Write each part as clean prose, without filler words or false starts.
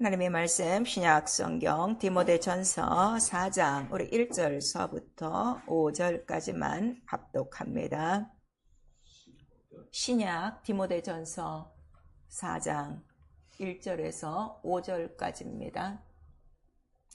하나님의 말씀 신약 성경 디모데전서 4장 우리 1절서부터 5절까지만 합독합니다. 신약 디모데전서 4장 1절에서 5절까지입니다.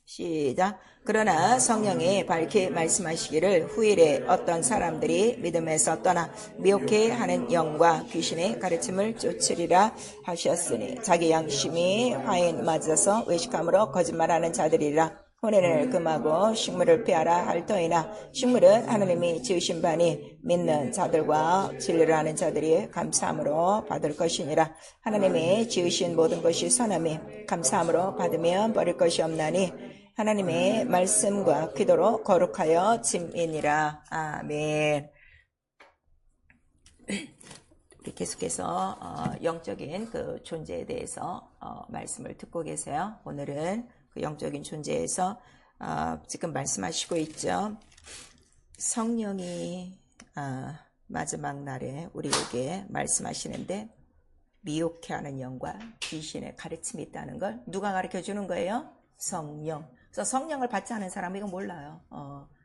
시작. 그러나 성령이 밝히 말씀하시기를 후일에 어떤 사람들이 믿음에서 떠나 미혹해 하는 영과 귀신의 가르침을 쫓으리라 하셨으니 자기 양심이 화에 맞아서 외식함으로 거짓말하는 자들이라. 혼인을 금하고 식물을 피하라 할 터이나 식물은 하나님이 지으신 바니 믿는 자들과 진리를 하는 자들이 감사함으로 받을 것이니라. 하나님이 지으신 모든 것이 선함이 감사함으로 받으면 버릴 것이 없나니 하나님의 말씀과 기도로 거룩하여 짐이니라. 아멘. 우리 계속해서 영적인 그 존재에 대해서 말씀을 듣고 계세요. 오늘은 그 영적인 존재에서 지금 말씀하시고 있죠. 성령이 마지막 날에 우리에게 말씀하시는데 미혹해 하는 영과 귀신의 가르침이 있다는 걸 누가 가르쳐 주는 거예요? 성령. 그래서 성령을 받지 않은 사람은 이거 몰라요.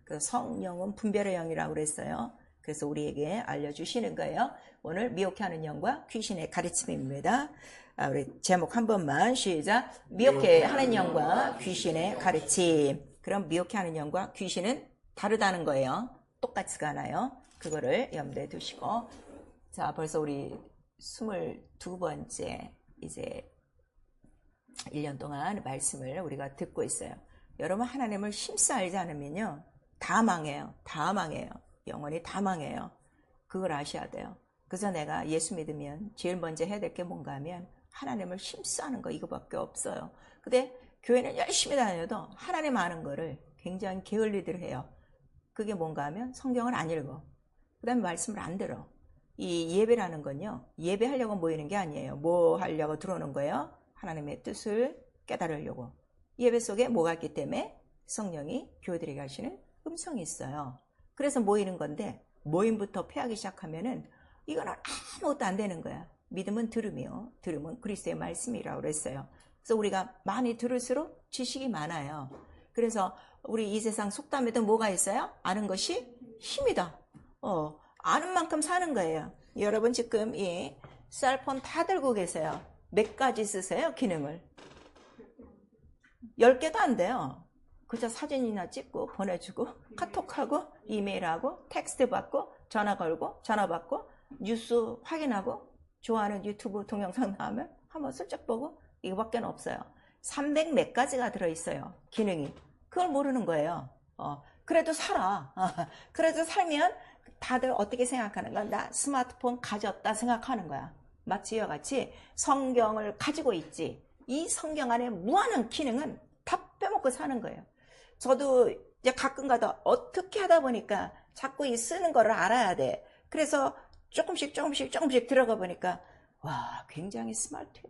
그래서 성령은 분별의 영이라고 그랬어요. 그래서 우리에게 알려주시는 거예요. 오늘 미혹해 하는 영과 귀신의 가르침입니다. 우리 제목 한 번만 시작. 미혹해 하는 영과 귀신의 가르침. 그럼 미혹해 하는 영과 귀신은 다르다는 거예요. 똑같지가 않아요. 그거를 염두에 두시고. 자, 벌써 우리 22번째 이제 1년 동안 말씀을 우리가 듣고 있어요. 여러분 하나님을 힘써 알지 않으면요. 다 망해요. 다 망해요. 영원히 다 망해요. 그걸 아셔야 돼요. 그래서 내가 예수 믿으면 제일 먼저 해야 될 게 뭔가 하면 하나님을 힘써 하는 거 이거밖에 없어요. 근데 교회는 열심히 다녀도 하나님 아는 거를 굉장히 게을리들 해요. 그게 뭔가 하면 성경을 안 읽어. 그 다음에 말씀을 안 들어. 이 예배라는 건요. 예배하려고 모이는 게 아니에요. 뭐 하려고 들어오는 거예요? 하나님의 뜻을 깨달으려고. 예배 속에 뭐가 있기 때문에 성령이 교회들에게 하시는 음성이 있어요. 그래서 모이는 건데 모임부터 패하기 시작하면은 이거는 아무것도 안 되는 거야. 믿음은 들음이요. 들음은 그리스도의 말씀이라고 그랬어요. 그래서 우리가 많이 들을수록 지식이 많아요. 그래서 우리 이 세상 속담에도 뭐가 있어요? 아는 것이 힘이다. 아는 만큼 사는 거예요. 여러분 지금 이 셀폰 다 들고 계세요. 몇 가지 쓰세요? 기능을. 10개도 안 돼요. 그저 사진이나 찍고 보내주고 카톡하고 이메일하고 텍스트 받고 전화 걸고 전화 받고 뉴스 확인하고 좋아하는 유튜브 동영상 나오면 한번 슬쩍 보고 이거밖에 없어요. 300 몇 가지가 들어있어요. 기능이. 그걸 모르는 거예요. 그래도 살아. 그래도 살면 다들 어떻게 생각하는가? 나 스마트폰 가졌다 생각하는 거야. 마치 이와 같이 성경을 가지고 있지. 이 성경 안에 무한한 기능은 다 빼먹고 사는 거예요. 저도 이제 가끔 가다 어떻게 하다 보니까 자꾸 이 쓰는 거를 알아야 돼. 그래서 조금씩 들어가 보니까 와, 굉장히 스마트.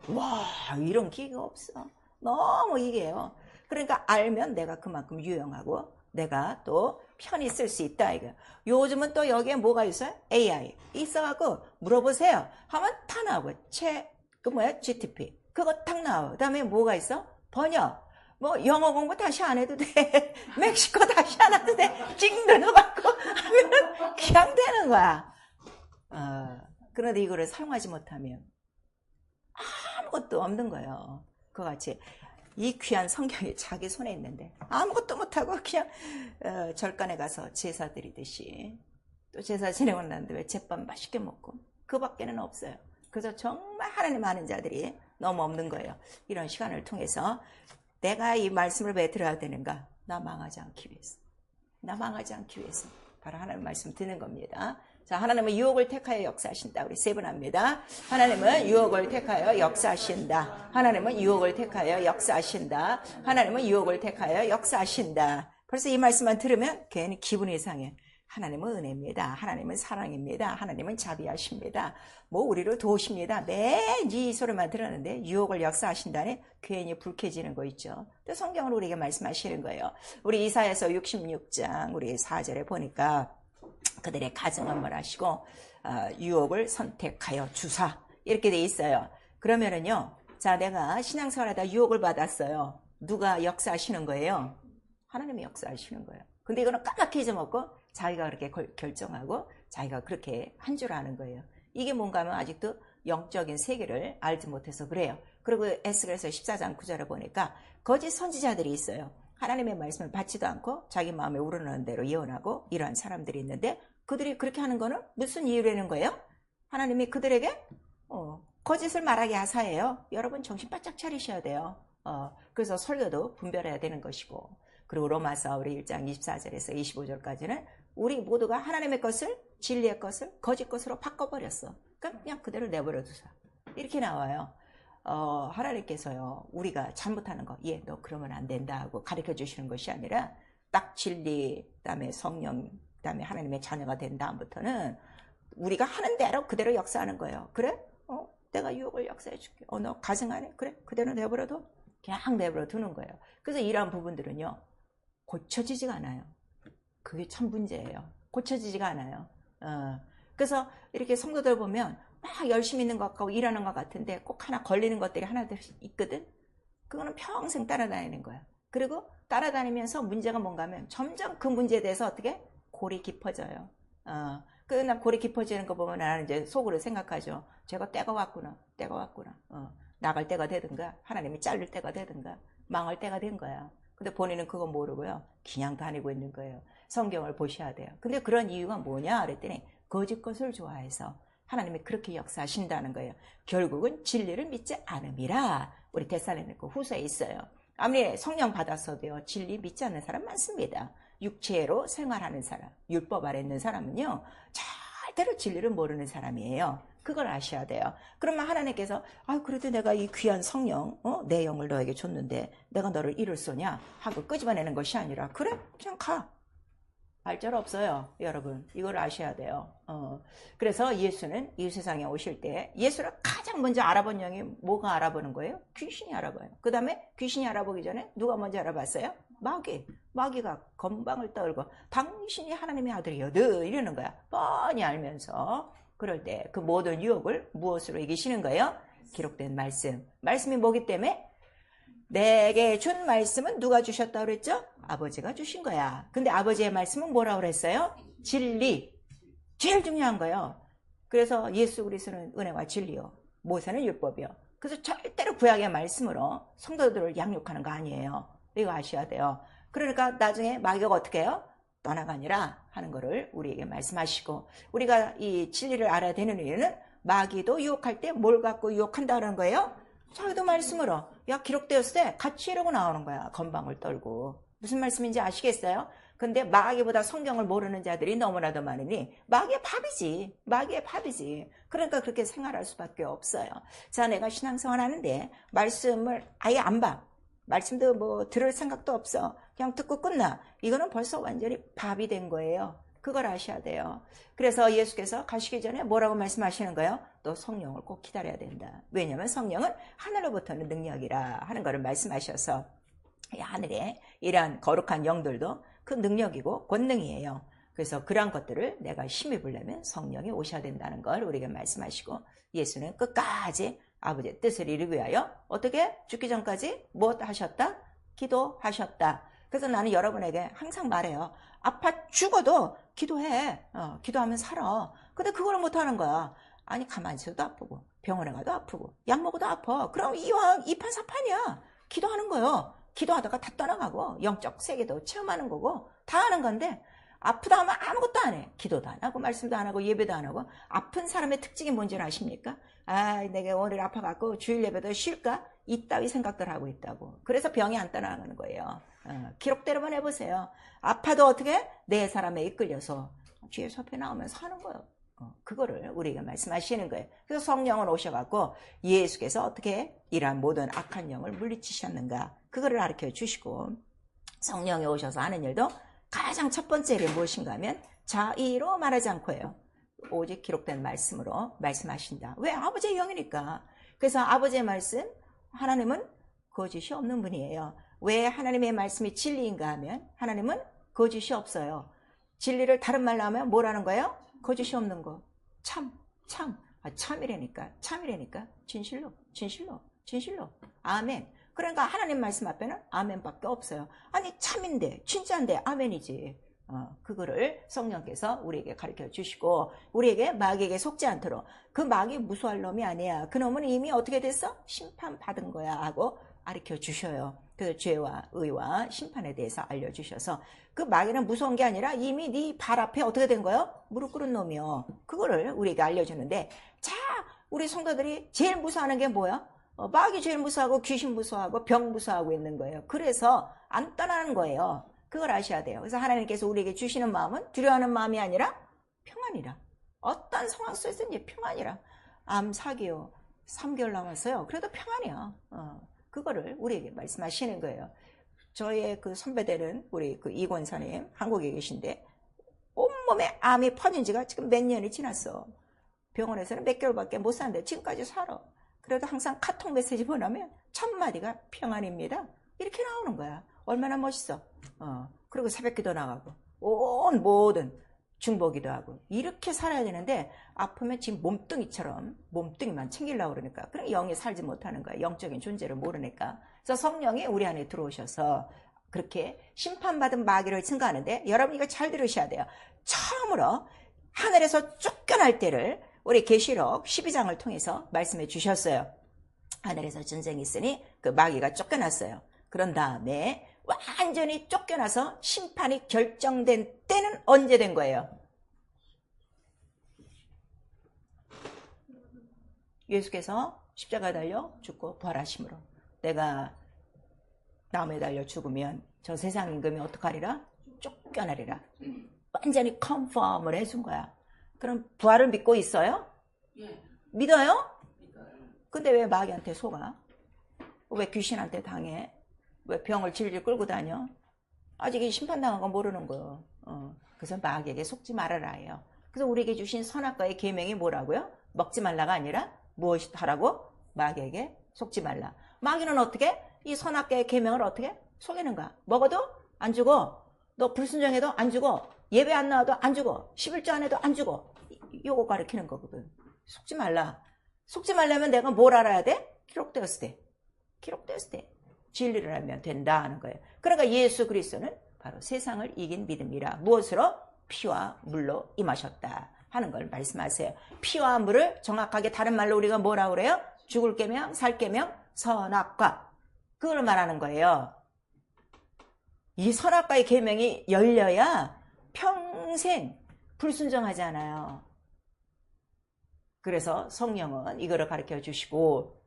와, 이런 기계가 없어. 너무 이게요. 그러니까 알면 내가 그만큼 유용하고 내가 또 편히 쓸 수 있다 이거예요. 요즘은 또 여기에 뭐가 있어요? AI 있어갖고 물어보세요 하면 다 나오고 GTP 그거 딱 나와. 그 다음에 뭐가 있어? 번역. 뭐 영어 공부 다시 안 해도 돼. 멕시코 다시 안 해도 돼. 찍 눌러갖고 하면 그냥 되는 거야. 그런데 이거를 사용하지 못하면 아무것도 없는 거예요. 그거 같이 이 귀한 성경이 자기 손에 있는데 아무것도 못하고 그냥 절간에 가서 제사 드리듯이 또 제사 지내고 났는데 왜 제밥 맛있게 먹고 그밖에는 없어요. 그래서 정말 하나님 아는 자들이 너무 없는 거예요. 이런 시간을 통해서 내가 이 말씀을 왜 들어야 되는가? 나 망하지 않기 위해서 바로 하나님 말씀 듣는 겁니다. 자, 하나님은 유혹을 택하여 역사하신다. 우리 세 번 합니다. 하나님은 유혹을 택하여 역사하신다. 하나님은 유혹을 택하여 역사하신다. 하나님은 유혹을 택하여 역사하신다. 벌써 이 말씀만 들으면 괜히 기분이 이상해. 하나님은 은혜입니다. 하나님은 사랑입니다. 하나님은 자비하십니다. 뭐 우리를 도우십니다. 매일 이 소리만 들었는데 유혹을 역사하신다니 괜히 불쾌해지는 거 있죠. 또 성경을 우리에게 말씀하시는 거예요. 우리 이사야서 66장 우리 4절에 보니까 그들의 가정을 멸하시고 유혹을 선택하여 주사 이렇게 돼 있어요. 그러면은요 자, 내가 신앙생활하다 유혹을 받았어요. 누가 역사하시는 거예요? 하나님이 역사하시는 거예요. 근데 이거는 까맣게 잊어먹고 자기가 그렇게 결정하고 자기가 그렇게 한 줄 아는 거예요. 이게 뭔가 하면 아직도 영적인 세계를 알지 못해서 그래요. 그리고 에스겔서 14장 9절에 보니까 거짓 선지자들이 있어요. 하나님의 말씀을 받지도 않고 자기 마음에 우러나는 대로 예언하고 이러한 사람들이 있는데 그들이 그렇게 하는 거는 무슨 이유라는 거예요? 하나님이 그들에게 거짓을 말하게 하사해요. 여러분 정신 바짝 차리셔야 돼요. 그래서 설교도 분별해야 되는 것이고, 그리고 로마서 우리 1장 24절에서 25절까지는 우리 모두가 하나님의 것을, 진리의 것을 거짓 것으로 바꿔버렸어. 그냥 그대로 내버려 두자. 이렇게 나와요. 하나님께서요, 우리가 잘못하는 거, 너 그러면 안 된다 하고 가르쳐 주시는 것이 아니라 딱 진리, 그다음에 성령, 그다음에 하나님의 자녀가 된 다음부터는 우리가 하는 대로 그대로 역사하는 거예요. 그래? 내가 유혹을 역사해 줄게. 너 가증 안 해? 그래? 그대로 내버려둬. 그냥 내버려 두는 거예요. 그래서 이러한 부분들은요, 고쳐지지가 않아요. 그게 참 문제예요. 고쳐지지가 않아요. 그래서 이렇게 성도들 보면 막 열심히 있는 것 같고 일하는 것 같은데 꼭 하나 걸리는 것들이 하나둘씩 있거든. 그거는 평생 따라다니는 거야. 그리고 따라다니면서 문제가 뭔가 하면 점점 그 문제에 대해서 어떻게? 골이 깊어져요. 난 골이 깊어지는 거 보면 나는 이제 속으로 생각하죠. 제가 때가 왔구나. 나갈 때가 되든가 하나님이 자를 때가 되든가 망할 때가 된 거야. 근데 본인은 그거 모르고요. 그냥 다니고 있는 거예요. 성경을 보셔야 돼요. 근데 그런 이유가 뭐냐 그랬더니 거짓 것을 좋아해서 하나님이 그렇게 역사하신다는 거예요. 결국은 진리를 믿지 않음이라. 우리 데살로니가 후서에 있어요. 아무리 성령 받았어도요, 진리 믿지 않는 사람 많습니다. 육체로 생활하는 사람, 율법 아래 있는 사람은요, 절대로 진리를 모르는 사람이에요. 그걸 아셔야 돼요. 그러면 하나님께서 그래도 내가 이 귀한 성령, 내 영을 너에게 줬는데 내가 너를 이룰 소냐 하고 끄집어내는 것이 아니라 그래? 그냥 가. 발절 없어요. 여러분 이걸 아셔야 돼요. 그래서 예수는 이 세상에 오실 때 예수를 가장 먼저 알아본 영이 뭐가 알아보는 거예요? 귀신이 알아봐요. 그 다음에 귀신이 알아보기 전에 누가 먼저 알아봤어요? 마귀가 건방을 떨고 당신이 하나님의 아들이여도 이러는 거야. 뻔히 알면서. 그럴 때 그 모든 유혹을 무엇으로 이기시는 거예요? 기록된 말씀이 뭐기 때문에? 내게 준 말씀은 누가 주셨다 그랬죠? 아버지가 주신 거야. 근데 아버지의 말씀은 뭐라고 그랬어요? 진리. 제일 중요한 거예요. 그래서 예수 그리스도는 은혜와 진리요, 모세는 율법이요. 그래서 절대로 구약의 말씀으로 성도들을 양육하는 거 아니에요. 이거 아셔야 돼요. 그러니까 나중에 마귀가 어떻게 해요? 떠나가니라 하는 거를 우리에게 말씀하시고, 우리가 이 진리를 알아야 되는 이유는 마귀도 유혹할 때 뭘 갖고 유혹한다는 거예요? 자기도 말씀으로. 기록되었을 때 같이 이러고 나오는 거야. 건방을 떨고. 무슨 말씀인지 아시겠어요? 근데 마귀보다 성경을 모르는 자들이 너무나도 많으니 마귀의 밥이지. 그러니까 그렇게 생활할 수밖에 없어요. 자, 내가 신앙생활 하는데 말씀을 아예 안 봐. 말씀도 뭐 들을 생각도 없어. 그냥 듣고 끝나. 이거는 벌써 완전히 밥이 된 거예요. 그걸 아셔야 돼요. 그래서 예수께서 가시기 전에 뭐라고 말씀하시는 거예요? 또 성령을 꼭 기다려야 된다. 왜냐하면 성령은 하늘로부터는 능력이라 하는 것을 말씀하셔서, 하늘에 이러한 거룩한 영들도 그 능력이고 권능이에요. 그래서 그러한 것들을 내가 힘입으려면 성령이 오셔야 된다는 걸 우리에게 말씀하시고, 예수는 끝까지 아버지의 뜻을 이루기 위하여 어떻게? 죽기 전까지 무엇 하셨다? 기도하셨다. 그래서 나는 여러분에게 항상 말해요. 아파 죽어도 기도해. 기도하면 살아. 근데 그걸 못하는 거야. 아니 가만히 있어도 아프고 병원에 가도 아프고 약 먹어도 아파. 그럼 이왕 이판사판이야. 기도하는 거요. 기도하다가 다 떠나가고 영적 세계도 체험하는 거고 다 하는 건데, 아프다 하면 아무것도 안 해. 기도도 안 하고 말씀도 안 하고 예배도 안 하고. 아픈 사람의 특징이 뭔지 아십니까? 내가 오늘 아파갖고 주일 예배도 쉴까? 이따위 생각들 하고 있다고. 그래서 병이 안 떠나가는 거예요. 기록대로만 해보세요. 아파도 어떻게? 내 사람에 이끌려서 주의 앞에 나오면 사는 거예요. 그거를 우리에게 말씀하시는 거예요. 그래서 성령은 오셔갖고 예수께서 어떻게 이러한 모든 악한 영을 물리치셨는가, 그거를 가르쳐 주시고, 성령이 오셔서 하는 일도 가장 첫 번째 일이 무엇인가 하면 자의로 말하지 않고 해요. 오직 기록된 말씀으로 말씀하신다. 왜? 아버지의 영이니까. 그래서 아버지의 말씀, 하나님은 거짓이 없는 분이에요. 왜 하나님의 말씀이 진리인가 하면 하나님은 거짓이 없어요. 진리를 다른 말로 하면 뭐라는 거예요? 거짓이 없는 거. 참이라니까. 진실로. 진실로. 아멘. 그러니까 하나님 말씀 앞에는 아멘밖에 없어요. 아니 참인데 진짜인데 아멘이지. 그거를 성령께서 우리에게 가르쳐 주시고 우리에게 마귀에게 속지 않도록 그 마귀 무수할 놈이 아니야. 그 놈은 이미 어떻게 됐어? 심판받은 거야 하고 가르쳐 주셔요. 그래서 죄와 의와 심판에 대해서 알려주셔서 그 마귀는 무서운 게 아니라 이미 네 발 앞에 어떻게 된 거예요? 무릎 꿇은 놈이요. 그거를 우리에게 알려주는데 자 우리 성도들이 제일 무서워하는 게 뭐야? 마귀 제일 무서워하고 귀신 무서워하고 병 무서워하고 있는 거예요. 그래서 안 떠나는 거예요. 그걸 아셔야 돼요. 그래서 하나님께서 우리에게 주시는 마음은 두려워하는 마음이 아니라 평안이라. 어떤 상황 속에서는 평안이라. 암 4개월, 3개월 남았어요. 그래도 평안이야. 그거를 우리에게 말씀하시는 거예요. 저의 그 선배들은 우리 그 이권사님 한국에 계신데 온몸에 암이 퍼진 지가 지금 몇 년이 지났어. 병원에서는 몇 개월밖에 못 사는데 지금까지 살아. 그래도 항상 카톡 메시지 보내면 첫 마디가 평안입니다. 이렇게 나오는 거야. 얼마나 멋있어. 그리고 새벽기도 나가고 온 모든 중보기도 하고 이렇게 살아야 되는데 아프면 지금 몸뚱이처럼 몸뚱이만 챙기려고 그러니까 그럼 영이 살지 못하는 거야. 영적인 존재를 모르니까. 그래서 성령이 우리 안에 들어오셔서 그렇게 심판받은 마귀를 증거하는데 여러분 이거 잘 들으셔야 돼요. 처음으로 하늘에서 쫓겨날 때를 우리 계시록 12장을 통해서 말씀해 주셨어요. 하늘에서 전쟁이 있으니 그 마귀가 쫓겨났어요. 그런 다음에 완전히 쫓겨나서 심판이 결정된 때는 언제 된 거예요? 예수께서 십자가에 달려 죽고 부활하심으로 내가 나무에 달려 죽으면 저 세상 임금이 어떡하리라? 쫓겨나리라. 완전히 컨펌을 해준 거야. 그럼 부활을 믿고 있어요? 믿어요? 근데 왜 마귀한테 속아? 왜 귀신한테 당해? 왜 병을 질질 끌고 다녀? 아직 심판당한 거 모르는 거예요. 그래서 마귀에게 속지 말아라 해요. 그래서 우리에게 주신 선악과의 계명이 뭐라고요? 먹지 말라가 아니라 무엇이 하라고? 마귀에게 속지 말라. 마귀는 어떻게? 이 선악과의 계명을 어떻게? 속이는가? 먹어도 안 죽어. 너 불순종해도 안 죽어. 예배 안 나와도 안 죽어. 11조 안 해도 안 죽어. 요거 가르치는 거거든. 속지 말라. 속지 말려면 내가 뭘 알아야 돼? 기록되었을 때. 기록되었을 때. 진리를 알면 된다 하는 거예요. 그러니까 예수 그리스도는 바로 세상을 이긴 믿음이라. 무엇으로? 피와 물로 임하셨다 하는 걸 말씀하세요. 피와 물을 정확하게 다른 말로 우리가 뭐라 그래요? 죽을 계명, 살 계명, 선악과. 그걸 말하는 거예요. 이 선악과의 계명이 열려야 평생 불순종하잖아요. 그래서 성령은 이거를 가르쳐 주시고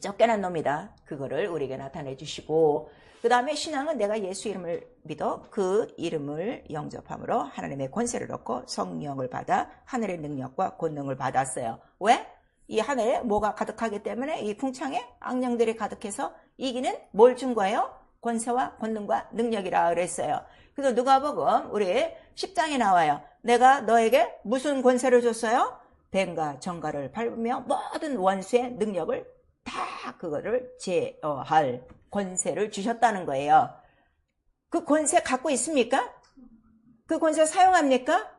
쫓겨난 놈이다. 그거를 우리에게 나타내 주시고 그 다음에 신앙은 내가 예수 이름을 믿어 그 이름을 영접함으로 하나님의 권세를 얻고 성령을 받아 하늘의 능력과 권능을 받았어요. 왜? 이 하늘에 뭐가 가득하기 때문에 이 궁창에 악령들이 가득해서 이기는 뭘 준 거예요? 권세와 권능과 능력이라 그랬어요. 그래서 누가복음 우리 10장에 나와요. 내가 너에게 무슨 권세를 줬어요? 뱀과 정갈을 밟으며 모든 원수의 능력을 다 그거를 제어할 권세를 주셨다는 거예요. 그 권세 갖고 있습니까? 그 권세 사용합니까?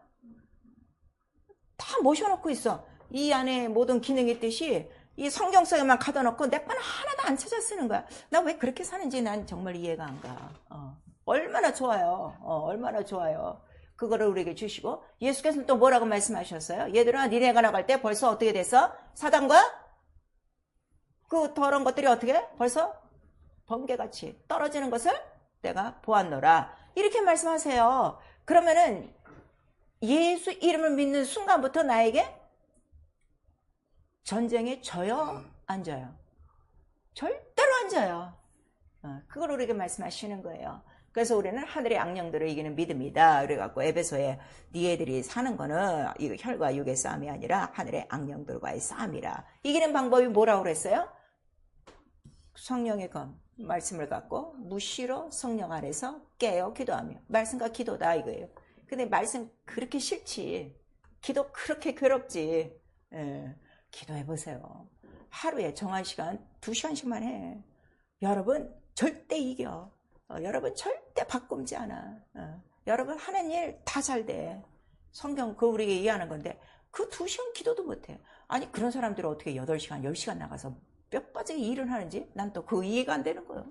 다 모셔놓고 있어. 이 안에 모든 기능이 있듯이 이 성경 속에만 가둬놓고 내 거는 하나도 안 찾아 쓰는 거야. 나 왜 그렇게 사는지 난 정말 이해가 안 가. 얼마나 좋아요. 얼마나 좋아요. 그거를 우리에게 주시고 예수께서는 또 뭐라고 말씀하셨어요? 얘들아 니네가 나갈 때 벌써 어떻게 됐어? 사단과 그 더러운 것들이 어떻게 벌써 번개같이 떨어지는 것을 내가 보았노라. 이렇게 말씀하세요. 그러면은 예수 이름을 믿는 순간부터 나에게 전쟁에 져요? 안 져요? 절대로 안 져요. 그걸 우리에게 말씀하시는 거예요. 그래서 우리는 하늘의 악령들을 이기는 믿음이다. 그래갖고 에베소에 네 애들이 사는 거는 이 혈과 육의 싸움이 아니라 하늘의 악령들과의 싸움이라. 이기는 방법이 뭐라고 그랬어요? 성령의 검, 말씀을 갖고 무시로 성령 안에서 깨어 기도하며. 말씀과 기도다 이거예요. 근데 말씀 그렇게 싫지. 기도 그렇게 괴롭지. 기도해보세요. 하루에 정한 시간 2시간씩만 해. 여러분 절대 이겨. 여러분 절대 바꿈지 않아. 여러분 하는 일 다 잘 돼. 성경 그 우리에게 얘기하는 건데 그 2시간 기도도 못해. 아니 그런 사람들은 어떻게 8시간 10시간 나가서 뼈 빠지게 일을 하는지 난 또 그 이해가 안 되는 거예요.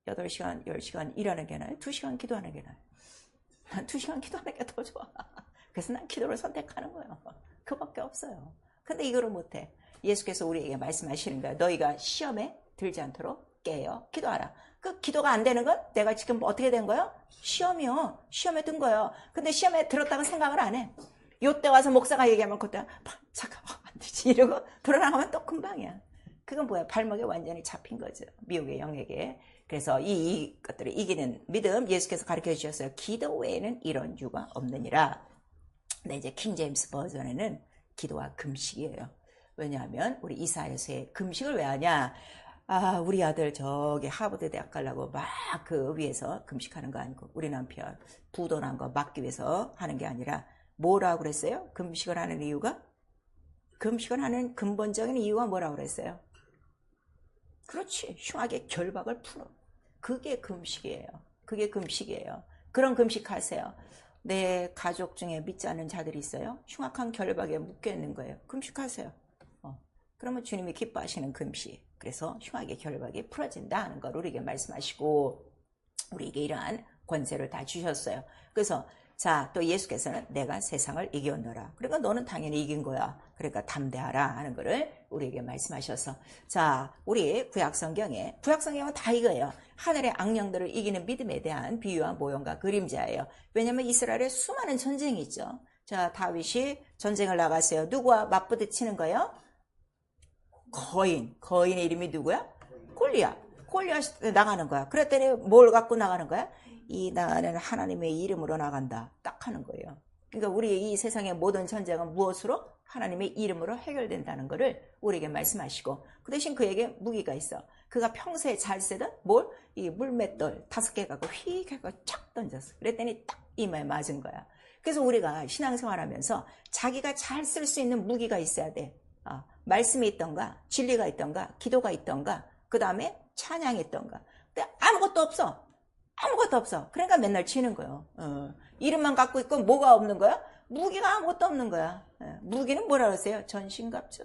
8시간, 10시간 일하는 게 나아요? 2시간 기도하는 게 나아요? 난 2시간 기도하는 게 더 좋아. 그래서 난 기도를 선택하는 거예요. 그밖에 없어요. 근데 이거를 못해. 예수께서 우리에게 말씀하시는 거야. 너희가 시험에 들지 않도록 깨어 기도하라. 그 기도가 안 되는 건 내가 지금 어떻게 된 거예요? 시험이요. 시험에 든 거예요. 근데 시험에 들었다고 생각을 안 해. 요때 와서 목사가 얘기하면 그때 잠깐 안 되지 이러고 돌아나가면 또 금방이야. 그건 뭐야? 발목에 완전히 잡힌 거죠. 미혹의 영역에. 그래서 이 것들을 이기는 믿음 예수께서 가르쳐 주셨어요. 기도 외에는 이런 이유가 없느니라. 근데 이제 킹제임스 버전에는 기도와 금식이에요. 왜냐하면 우리 이사야서에 금식을 왜 하냐? 우리 아들 저기 하버드 대학 가려고 막 그 위해서 금식하는 거 아니고 우리 남편 부도난 거 막기 위해서 하는 게 아니라 뭐라고 그랬어요? 금식을 하는 이유가? 금식을 하는 근본적인 이유가 뭐라고 그랬어요? 그렇지. 흉악의 결박을 풀어. 그게 금식이에요. 그게 금식이에요. 그런 금식하세요. 내 가족 중에 믿지 않는 자들이 있어요. 흉악한 결박에 묶여 있는 거예요. 금식하세요. 그러면 주님이 기뻐하시는 금식. 그래서 흉악의 결박이 풀어진다 하는 걸 우리에게 말씀하시고 우리에게 이러한 권세를 다 주셨어요. 그래서 자, 또 예수께서는 내가 세상을 이겼노라. 그러니까 너는 당연히 이긴 거야. 그러니까 담대하라 하는 거를 우리에게 말씀하셔서 자, 우리 구약성경은 다 이거예요. 하늘의 악령들을 이기는 믿음에 대한 비유와 모형과 그림자예요. 왜냐하면 이스라엘에 수많은 전쟁이 있죠. 자, 다윗이 전쟁을 나갔어요. 누구와 맞부딪히는 거예요? 거인의 이름이 누구야? 골리앗이 나가는 거야. 그랬더니 뭘 갖고 나가는 거야? 나는 하나님의 이름으로 나간다. 딱 하는 거예요. 그러니까 우리 이 세상의 모든 전쟁은 무엇으로? 하나님의 이름으로 해결된다는 것을 우리에게 말씀하시고 그 대신 그에게 무기가 있어. 그가 평소에 잘 쓰던 이 물맷돌 5개 갖고 휙 하고 쫙 던졌어. 그랬더니 딱 이마에 맞은 거야. 그래서 우리가 신앙생활하면서 자기가 잘 쓸 수 있는 무기가 있어야 돼. 말씀이 있던가 진리가 있던가 기도가 있던가 그 다음에 찬양이 있던가. 근데 아무것도 없어. 그러니까 맨날 치는 거예요. 이름만 갖고 있고 뭐가 없는 거야? 무기가 아무것도 없는 거야. 무기는 뭐라 그러세요? 전신갑주.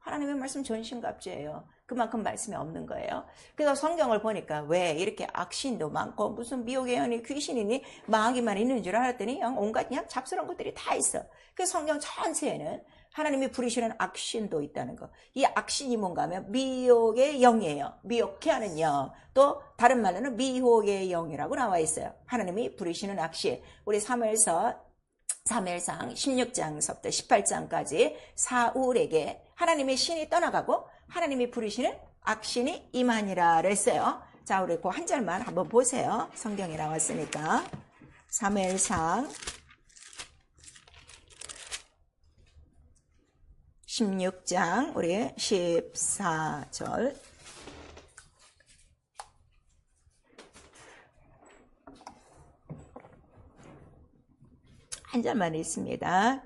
하나님의 말씀 전신갑주예요. 그만큼 말씀이 없는 거예요. 그래서 성경을 보니까 왜 이렇게 악신도 많고 무슨 미혹의 영이 귀신이니 마귀만 있는 줄 알았더니 온갖 그냥 잡스러운 것들이 다 있어. 그래서 성경 전체에는 하나님이 부리시는 악신도 있다는 거. 이 악신이 뭔가 하면 미혹의 영이에요. 미혹해 하는 영. 또 다른 말로는 미혹의 영이라고 나와 있어요. 하나님이 부리시는 악신. 우리 사무엘상 16장서부터 18장까지 사울에게 하나님의 신이 떠나가고 하나님이 부리시는 악신이 임하니라 그랬어요. 자, 우리 그 한 절만 한번 보세요. 성경에 나왔으니까. 사무엘상 16장 우리 14절 한 절만 읽습니다.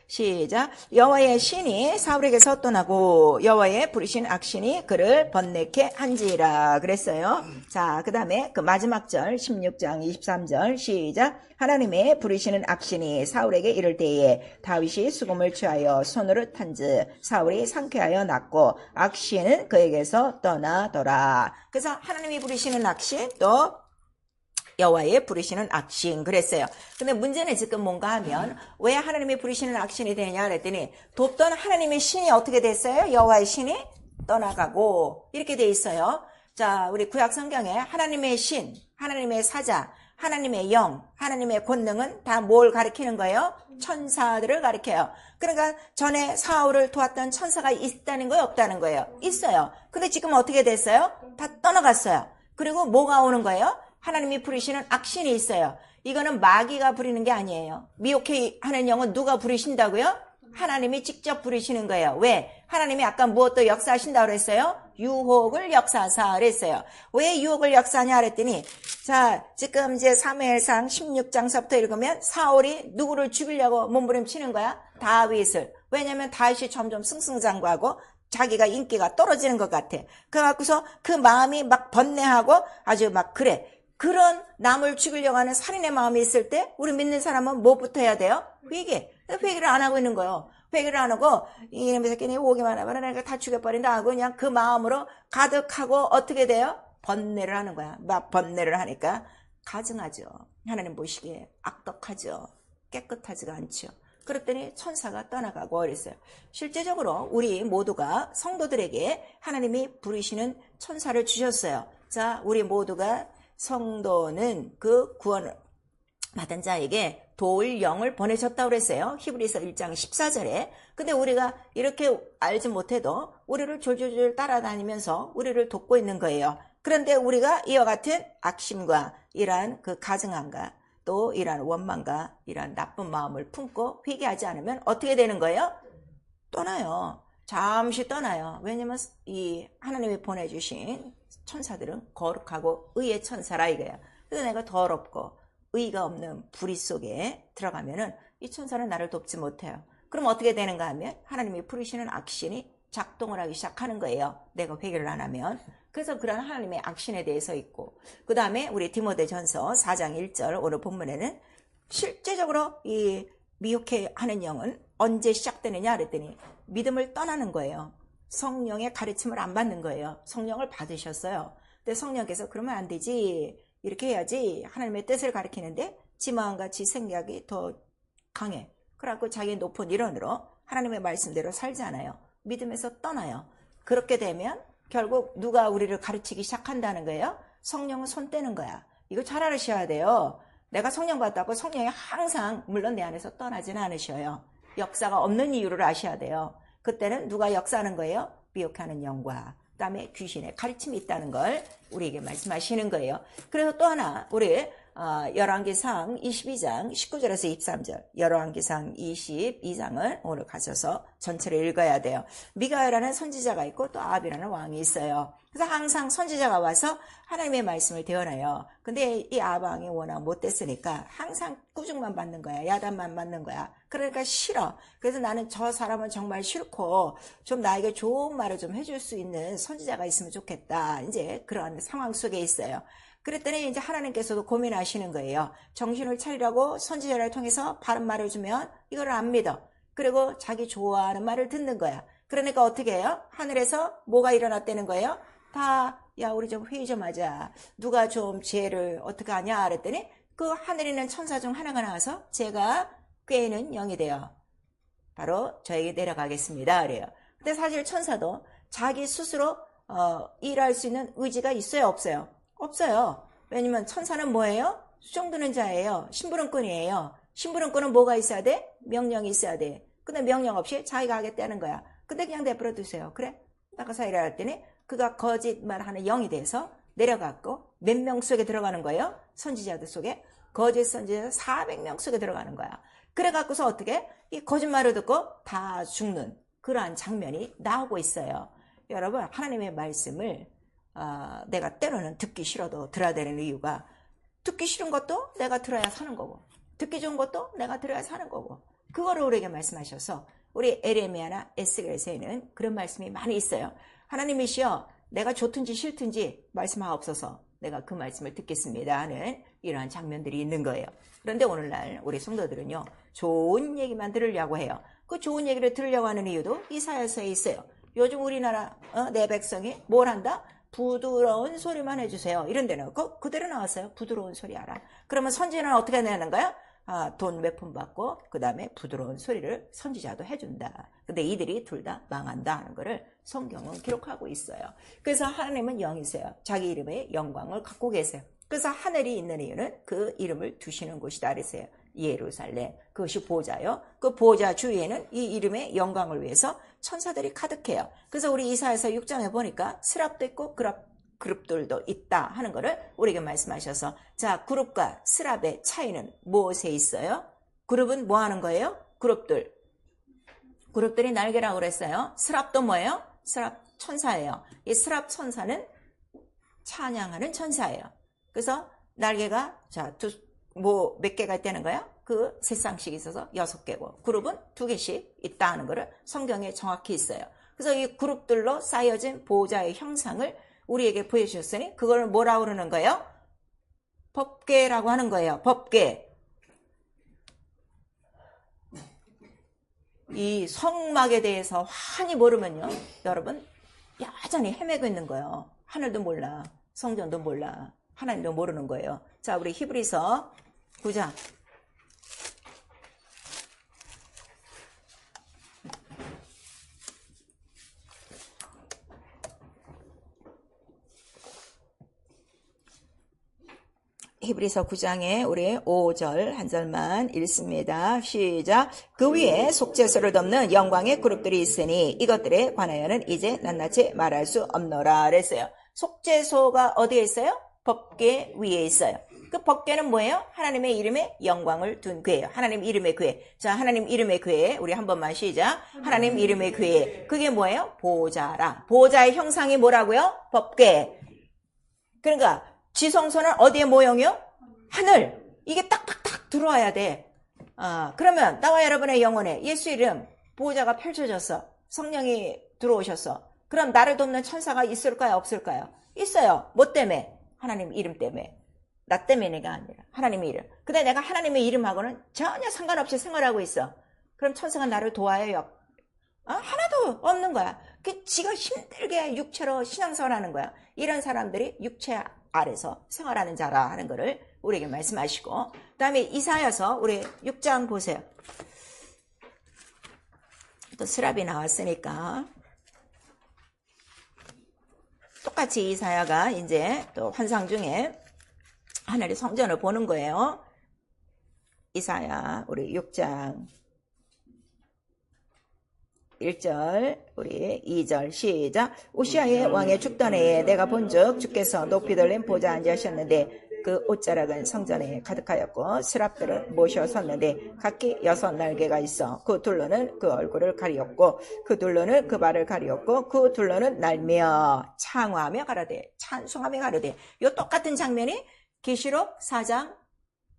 시작. 여호와의 신이 사울에게서 떠나고 여호와의 부리신 악신이 그를 번뇌케 한지라 그랬어요. 자, 그 다음에 그 마지막 절 16장 23절 시작. 하나님의 부리시는 악신이 사울에게 이를 때에 다윗이 수금을 취하여 손으로 탄즉 사울이 상쾌하여 낫고 악신은 그에게서 떠나더라. 그래서 하나님이 부리시는 악신 또 여호와의 부리시는 악신 그랬어요. 근데 문제는 지금 뭔가 하면 왜 하나님이 부리시는 악신이 되냐 그랬더니 돕던 하나님의 신이 어떻게 됐어요? 여호와의 신이 떠나가고 이렇게 돼 있어요. 자, 우리 구약 성경에 하나님의 신, 하나님의 사자, 하나님의 영, 하나님의 권능은 다 뭘 가리키는 거예요? 천사들을 가리켜요. 그러니까 전에 사울을 도왔던 천사가 있다는 거예요? 없다는 거예요? 있어요. 근데 지금 어떻게 됐어요? 다 떠나갔어요. 그리고 뭐가 오는 거예요? 하나님이 부리시는 악신이 있어요. 이거는 마귀가 부리는 게 아니에요. 미혹해 하는 영은 누가 부리신다고요? 하나님이 직접 부리시는 거예요. 왜? 하나님이 아까 무엇도 역사하신다고 그랬어요? 유혹을 역사하사 그랬어요. 왜 유혹을 역사하냐 그랬더니 자, 지금 이제 사무엘상 16장서부터 읽으면 사울이 누구를 죽이려고 몸부림치는 거야? 다윗을. 왜냐면 다윗이 점점 승승장구하고 자기가 인기가 떨어지는 것 같아. 그래갖고서 그 마음이 막 번뇌하고 아주 막 그래. 그런 남을 죽이려고 하는 살인의 마음이 있을 때 우리 믿는 사람은 뭐부터 해야 돼요? 회개. 회개를 안 하고 있는 거예요. 회개를 안 하고 이놈의 새끼니 오기만 하면 내가 다 죽여버린다 하고 그냥 그 마음으로 가득하고 어떻게 돼요? 번뇌를 하는 거야. 막 번뇌를 하니까 가증하죠. 하나님 보시기에 악덕하죠. 깨끗하지가 않죠. 그랬더니 천사가 떠나가고 그랬어요. 실제적으로 우리 모두가 성도들에게 하나님이 부르시는 천사를 주셨어요. 자, 우리 모두가 성도는 그 구원을 받은 자에게 도울 영을 보내셨다고 그랬어요. 히브리서 1장 14절에. 근데 우리가 이렇게 알지 못해도 우리를 졸졸졸 따라다니면서 우리를 돕고 있는 거예요. 그런데 우리가 이와 같은 악심과 이러한 그 가증함과 또 이러한 원망과 이러한 나쁜 마음을 품고 회개하지 않으면 어떻게 되는 거예요? 떠나요. 잠시 떠나요. 왜냐면 이 하나님이 보내주신 천사들은 거룩하고 의의 천사라 이거예요. 그래서 내가 더럽고 의가 없는 불의 속에 들어가면은 이 천사는 나를 돕지 못해요. 그럼 어떻게 되는가 하면 하나님이 부르시는 악신이 작동을 하기 시작하는 거예요. 내가 회개를 안 하면. 그래서 그런 하나님의 악신에 대해서 있고, 그 다음에 우리 디모데전서 4장 1절 오늘 본문에는 실제적으로 이 미혹해 하는 영은 언제 시작되느냐 그랬더니 믿음을 떠나는 거예요. 성령의 가르침을 안 받는 거예요. 성령을 받으셨어요. 근데 성령께서 그러면 안 되지, 이렇게 해야지 하나님의 뜻을 가리키는데 지 마음과 지 생각이 더 강해. 그래갖고 자기의 높은 일원으로 하나님의 말씀대로 살잖아요. 믿음에서 떠나요. 그렇게 되면 결국 누가 우리를 가르치기 시작한다는 거예요? 성령은 손 떼는 거야. 이거 잘 알으셔야 돼요. 내가 성령 받았다고 성령이 항상 물론 내 안에서 떠나지는 않으셔요. 역사가 없는 이유를 아셔야 돼요. 그때는 누가 역사하는 거예요? 미혹하는 영과 그 다음에 귀신의 가르침이 있다는 걸 우리에게 말씀하시는 거예요. 그래서 또 하나 우리 열왕기상 22장 19절에서 23절 열왕기상 22장을 오늘 가셔서 전체를 읽어야 돼요. 미가야라는 선지자가 있고 또 아합이라는 왕이 있어요. 그래서 항상 선지자가 와서 하나님의 말씀을 대언해요. 근데 이 아합 왕이 워낙 못됐으니까 항상 꾸중만 받는 거야. 야단만 받는 거야. 그러니까 싫어. 그래서 나는 저 사람은 정말 싫고 좀 나에게 좋은 말을 좀 해줄 수 있는 선지자가 있으면 좋겠다. 이제 그런 상황 속에 있어요. 그랬더니 이제 하나님께서도 고민하시는 거예요. 정신을 차리라고 선지자를 통해서 바른 말을 주면 이걸 안 믿어. 그리고 자기 좋아하는 말을 듣는 거야. 그러니까 어떻게 해요? 하늘에서 뭐가 일어났다는 거예요? 야 우리 좀 회의 좀 하자. 누가 좀 죄를 어떻게 하냐 그랬더니 그 하늘에 있는 천사 중 하나가 나와서 제가 꾀는 영이 되어 바로 저에게 내려가겠습니다 그래요. 근데 사실 천사도 자기 스스로 일할 수 있는 의지가 있어요 없어요? 없어요. 왜냐면 천사는 뭐예요? 수종드는 자예요. 심부름꾼이에요. 심부름꾼은 뭐가 있어야 돼? 명령이 있어야 돼. 근데 명령 없이 자기가 하겠다는 거야. 근데 그냥 내버려 두세요. 그래? 나가서 일하라 했더니 그가 거짓말하는 영이 돼서 내려갔고 몇 명 속에 들어가는 거예요? 선지자들 속에. 거짓 선지자 400명 속에 들어가는 거야. 그래갖고서 어떻게? 이 거짓말을 듣고 다 죽는 그러한 장면이 나오고 있어요. 여러분 하나님의 말씀을 내가 때로는 듣기 싫어도 들어야 되는 이유가 듣기 싫은 것도 내가 들어야 사는 거고 듣기 좋은 것도 내가 들어야 사는 거고 그거를 우리에게 말씀하셔서 우리 에레미야나 에스겔서에는 그런 말씀이 많이 있어요. 하나님이시여 내가 좋든지 싫든지 말씀하옵소서 내가 그 말씀을 듣겠습니다 하는 이러한 장면들이 있는 거예요. 그런데 오늘날 우리 성도들은요 좋은 얘기만 들으려고 해요. 그 좋은 얘기를 들으려고 하는 이유도 이사야서에 있어요. 요즘 우리나라 내 백성이 뭘 한다? 부드러운 소리만 해주세요. 이런 데는 그대로 나왔어요. 부드러운 소리 알아. 그러면 선지자는 어떻게 내는 거야? 돈 몇 푼 받고 그 다음에 부드러운 소리를 선지자도 해준다. 근데 이들이 둘 다 망한다 하는 거를 성경은 기록하고 있어요. 그래서 하나님은 영이세요. 자기 이름의 영광을 갖고 계세요. 그래서 하늘이 있는 이유는 그 이름을 두시는 곳이다 그랬어요. 예루살렘 그것이 보좌요. 그 보좌 주위에는 이 이름의 영광을 위해서 천사들이 가득해요. 그래서 우리 이사야서 6장에 보니까 스랍도 있고 그룹들도 있다 하는 거를 우리에게 말씀하셔서 자 그룹과 스랍의 차이는 무엇에 있어요? 그룹은 뭐 하는 거예요? 그룹들이 날개라고 그랬어요. 스랍도 뭐예요? 스랍 천사예요. 이 스랍 천사는 찬양하는 천사예요. 그래서 날개가 몇 개가 있다는 거야? 그 세 쌍씩 있어서 6개고 그룹은 2개씩 있다 하는 거를 성경에 정확히 있어요. 그래서 이 그룹들로 쌓여진 보호자의 형상을 우리에게 보여주셨으니 그걸 뭐라고 그러는 거예요? 법궤라고 하는 거예요. 법궤. 이 성막에 대해서 환히 모르면요, 여러분 여전히 헤매고 있는 거예요. 하늘도 몰라, 성전도 몰라, 하나님도 모르는 거예요. 자, 우리 히브리서 9장. 히브리서 9장에 우리 5절 한 절만 읽습니다. 시작. 그 위에 속죄소를 덮는 영광의 그룹들이 있으니 이것들에 관하여는 이제 낱낱이 말할 수 없노라 그랬어요. 속죄소가 어디에 있어요? 법궤 위에 있어요. 그 법궤는 뭐예요? 하나님의 이름에 영광을 둔 궤예요. 하나님 이름의 궤. 자, 하나님 이름의 궤. 우리 한 번만 시작. 하나님 이름의 궤. 그게 뭐예요? 보좌라. 보좌의 형상이 뭐라고요? 법궤. 그러니까 지성소는 어디의 모형이요? 하늘. 이게 딱딱딱 들어와야 돼. 그러면 나와 여러분의 영혼에 예수 이름 보호자가 펼쳐졌어. 성령이 들어오셨어. 그럼 나를 돕는 천사가 있을까요? 없을까요? 있어요. 뭐 때문에? 하나님 이름 때문에. 나 때문에가 아니라 하나님의 이름. 근데 내가 하나님의 이름하고는 전혀 상관없이 생활하고 있어. 그럼 천사가 나를 도와요? 하나도 없는 거야. 지가 힘들게 육체로 신앙생활하는 거야. 이런 사람들이 육체 아래서 생활하는 자라 하는 것을 우리에게 말씀하시고, 그 다음에 이사야서 우리 6장 보세요. 또 스랍이 나왔으니까 똑같이 이사야가 이제 또 환상 중에 하늘의 성전을 보는 거예요. 이사야 우리 6장 1절 우리 2절 시작. 우시아의 왕의 죽던 해에 내가 본즉 주께서 높이 들린 보좌 앉으셨는데 그 옷자락은 성전에 가득하였고 스랍들은 모셔 섰는데 각기 6날개가 있어 그 둘러는 그 얼굴을 가리었고 그 둘러는 그 발을 가리었고 그 둘러는 날며 창화하며 가라되 찬송하며 가라되. 이 똑같은 장면이 계시록 4장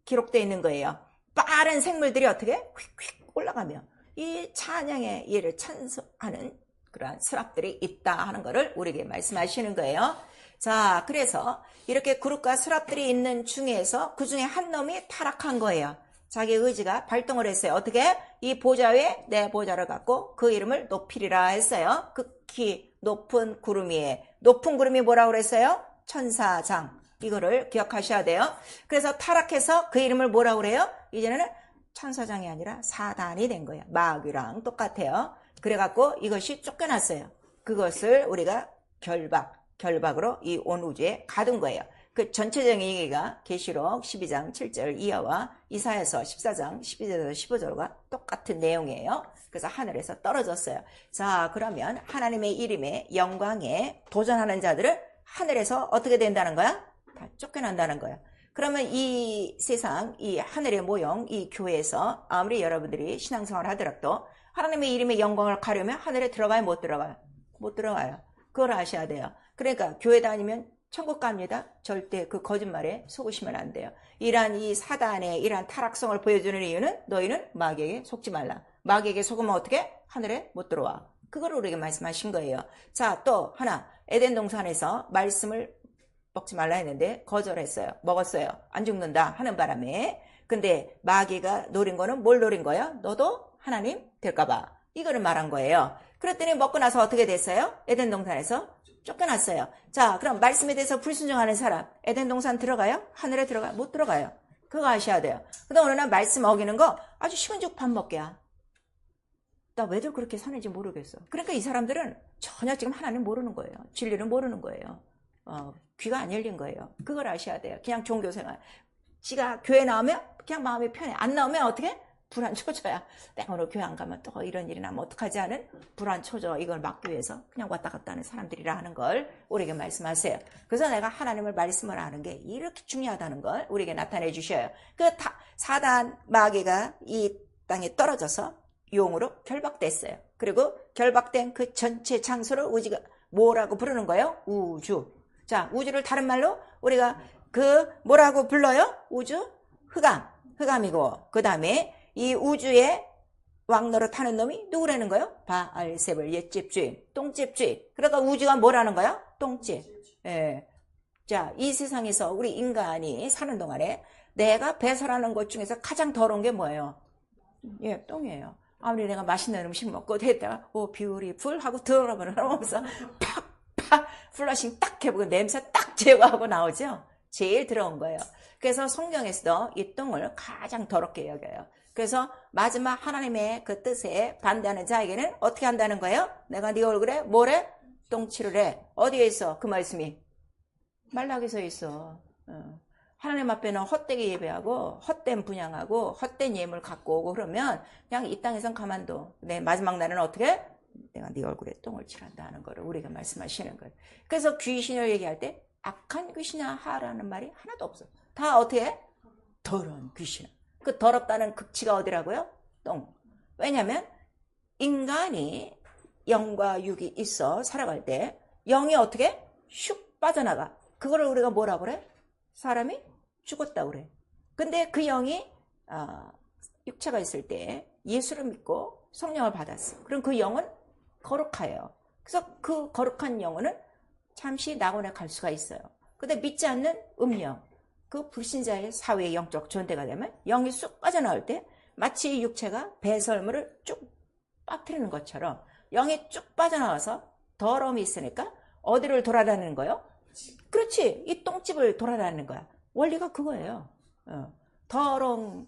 기록되어 있는 거예요. 빠른 생물들이 어떻게 휙휙 올라가며 이 찬양의 예를 찬송하는 그러한 스랍들이 있다 하는 것을 우리에게 말씀하시는 거예요. 자, 그래서 이렇게 그룹과 스랍들이 있는 중에서 그 중에 한 놈이 타락한 거예요. 자기 의지가 발동을 했어요. 어떻게? 이 보좌 위에 내 보좌를 갖고 그 이름을 높이리라 했어요. 극히 높은 구름 위에. 높은 구름이 뭐라고 그랬어요? 천사장. 이거를 기억하셔야 돼요. 그래서 타락해서 그 이름을 뭐라고 그래요? 이제는 천사장이 아니라 사단이 된 거예요. 마귀랑 똑같아요. 그래갖고 이것이 쫓겨났어요. 그것을 우리가 결박으로 이 온 우주에 가둔 거예요. 그 전체적인 얘기가 계시록 12장 7절 이하와 이사야서 14장 12절에서 15절과 똑같은 내용이에요. 그래서 하늘에서 떨어졌어요. 자, 그러면 하나님의 이름에 영광에 도전하는 자들을 하늘에서 어떻게 된다는 거야? 다 쫓겨난다는 거예요. 그러면 이 세상, 이 하늘의 모형, 이 교회에서 아무리 여러분들이 신앙생활을 하더라도 하나님의 이름의 영광을 가려면 하늘에 들어가요? 못 들어가요? 못 들어가요. 그걸 아셔야 돼요. 그러니까 교회 다니면 천국 갑니다. 절대 그 거짓말에 속으시면 안 돼요. 이러한 이 사단의 이러한 타락성을 보여주는 이유는 너희는 마귀에게 속지 말라. 마귀에게 속으면 어떻게? 하늘에 못 들어와. 그걸 우리에게 말씀하신 거예요. 자, 또 하나. 에덴 동산에서 말씀을 먹지 말라 했는데 거절했어요. 먹었어요. 안 죽는다 하는 바람에. 근데 마귀가 노린 거는 뭘 노린 거예요? 너도 하나님 될까봐. 이거를 말한 거예요. 그랬더니 먹고 나서 어떻게 됐어요? 에덴 동산에서 쫓겨났어요. 자, 그럼 말씀에 대해서 불순종하는 사람 에덴 동산 들어가요? 하늘에 들어가요? 못 들어가요. 그거 아셔야 돼요. 근데 어느 날 말씀 어기는 거 아주 시큰죽 밥 먹게야. 나 왜들 그렇게 사는지 모르겠어. 그러니까 이 사람들은 전혀 지금 하나님 모르는 거예요. 진리를 모르는 거예요. 귀가 안 열린 거예요. 그걸 아셔야 돼요. 그냥 종교생활. 지가 교회 나오면 그냥 마음이 편해. 안 나오면 어떻게? 불안 초조야. 내가 오늘 교회 안 가면 또 이런 일이 나면 어떡하지 하는 불안 초조. 이걸 막기 위해서 그냥 왔다 갔다 하는 사람들이라 하는 걸 우리에게 말씀하세요. 그래서 내가 하나님을 말씀을 하는 게 이렇게 중요하다는 걸 우리에게 나타내 주셔요. 그 사단 마귀가 이 땅에 떨어져서 용으로 결박됐어요. 그리고 결박된 그 전체 장소를 우리가 뭐라고 부르는 거예요? 우주. 자, 우주를 다른 말로 우리가 그 뭐라고 불러요? 우주? 흑암이고, 그 다음에 이 우주의 왕노릇 하는 놈이 누구라는 거예요? 바알세불, 옛집주인, 똥집주인. 그러니까 우주가 뭐라는 거야? 똥집. 예. 자, 이 세상에서 우리 인간이 사는 동안에 내가 배설하는 것 중에서 가장 더러운 게 뭐예요? 예, 똥이에요. 아무리 내가 맛있는 음식 먹고 됐다가 뷰티풀 하고 들어가면 하면서 팍팍 플러싱 딱 해보고 냄새 딱 제거하고 나오죠. 제일 더러운 거예요. 그래서 성경에서도 이 똥을 가장 더럽게 여겨요. 그래서 마지막 하나님의 그 뜻에 반대하는 자에게는 어떻게 한다는 거예요? 내가 네 얼굴에 뭐래? 똥칠을 해. 어디에 있어? 그 말씀이 말라기 서 있어. 하나님 앞에는 헛되게 예배하고 헛된 분양하고 헛된 예물 갖고 오고 그러면 그냥 이 땅에선 가만둬. 내 마지막 날은 어떻게? 내가 네 얼굴에 똥을 칠한다 하는 거를 우리가 말씀하시는 거예요. 그래서 귀신을 얘기할 때 악한 귀신아 하라는 말이 하나도 없어. 다 어떻게 해? 더러운 귀신. 그 더럽다는 극치가 어디라고요? 똥. 왜냐하면 인간이 영과 육이 있어 살아갈 때 영이 어떻게? 슉 빠져나가. 그거를 우리가 뭐라고 그래? 사람이 죽었다 그래. 근데 그 영이 육체가 있을 때 예수를 믿고 성령을 받았어. 그럼 그 영은 거룩해요. 그래서 그 거룩한 영혼은 잠시 낙원에 갈 수가 있어요. 근데 믿지 않는 음영, 그 불신자의 사회의 영적 존재가 되면 영이 쑥 빠져나올 때 마치 육체가 배설물을 쭉 빠뜨리는 것처럼 영이 쭉 빠져나와서 더러움이 있으니까 어디를 돌아다니는 거예요? 그렇지. 이 똥집을 돌아다니는 거야. 원리가 그거예요. 더러운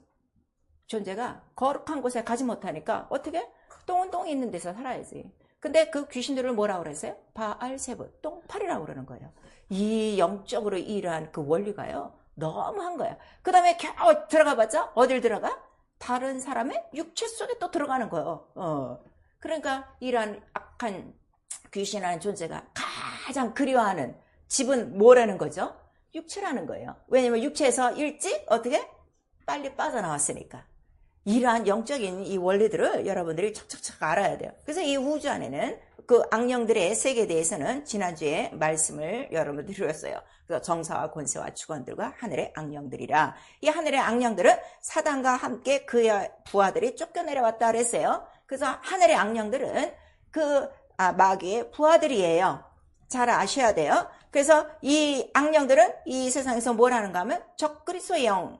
존재가 거룩한 곳에 가지 못하니까 어떻게? 똥은 똥이 있는 데서 살아야지. 근데 그 귀신들을 뭐라고 그랬어요? 바알세부, 똥파리라고 그러는 거예요. 이 영적으로 일한 그 원리가요. 너무한 거야. 그 다음에 겨우 들어가봤자 어딜 들어가? 다른 사람의 육체 속에 또 들어가는 거예요. 그러니까 이러한 악한 귀신이라는 존재가 가장 그리워하는 집은 뭐라는 거죠? 육체라는 거예요. 왜냐면 육체에서 일찍 어떻게? 빨리 빠져나왔으니까. 이러한 영적인 이 원리들을 여러분들이 척척척 알아야 돼요. 그래서 이 우주 안에는 그 악령들의 세계에 대해서는 지난주에 말씀을 여러분들이 드렸어요. 그래서 정사와 권세와 주권들과 하늘의 악령들이라. 이 하늘의 악령들은 사단과 함께 그의 부하들이 쫓겨내려왔다 그랬어요. 그래서 하늘의 악령들은 그 마귀의 부하들이에요. 잘 아셔야 돼요. 그래서 이 악령들은 이 세상에서 뭘 하는가 하면 적그리스도의 영,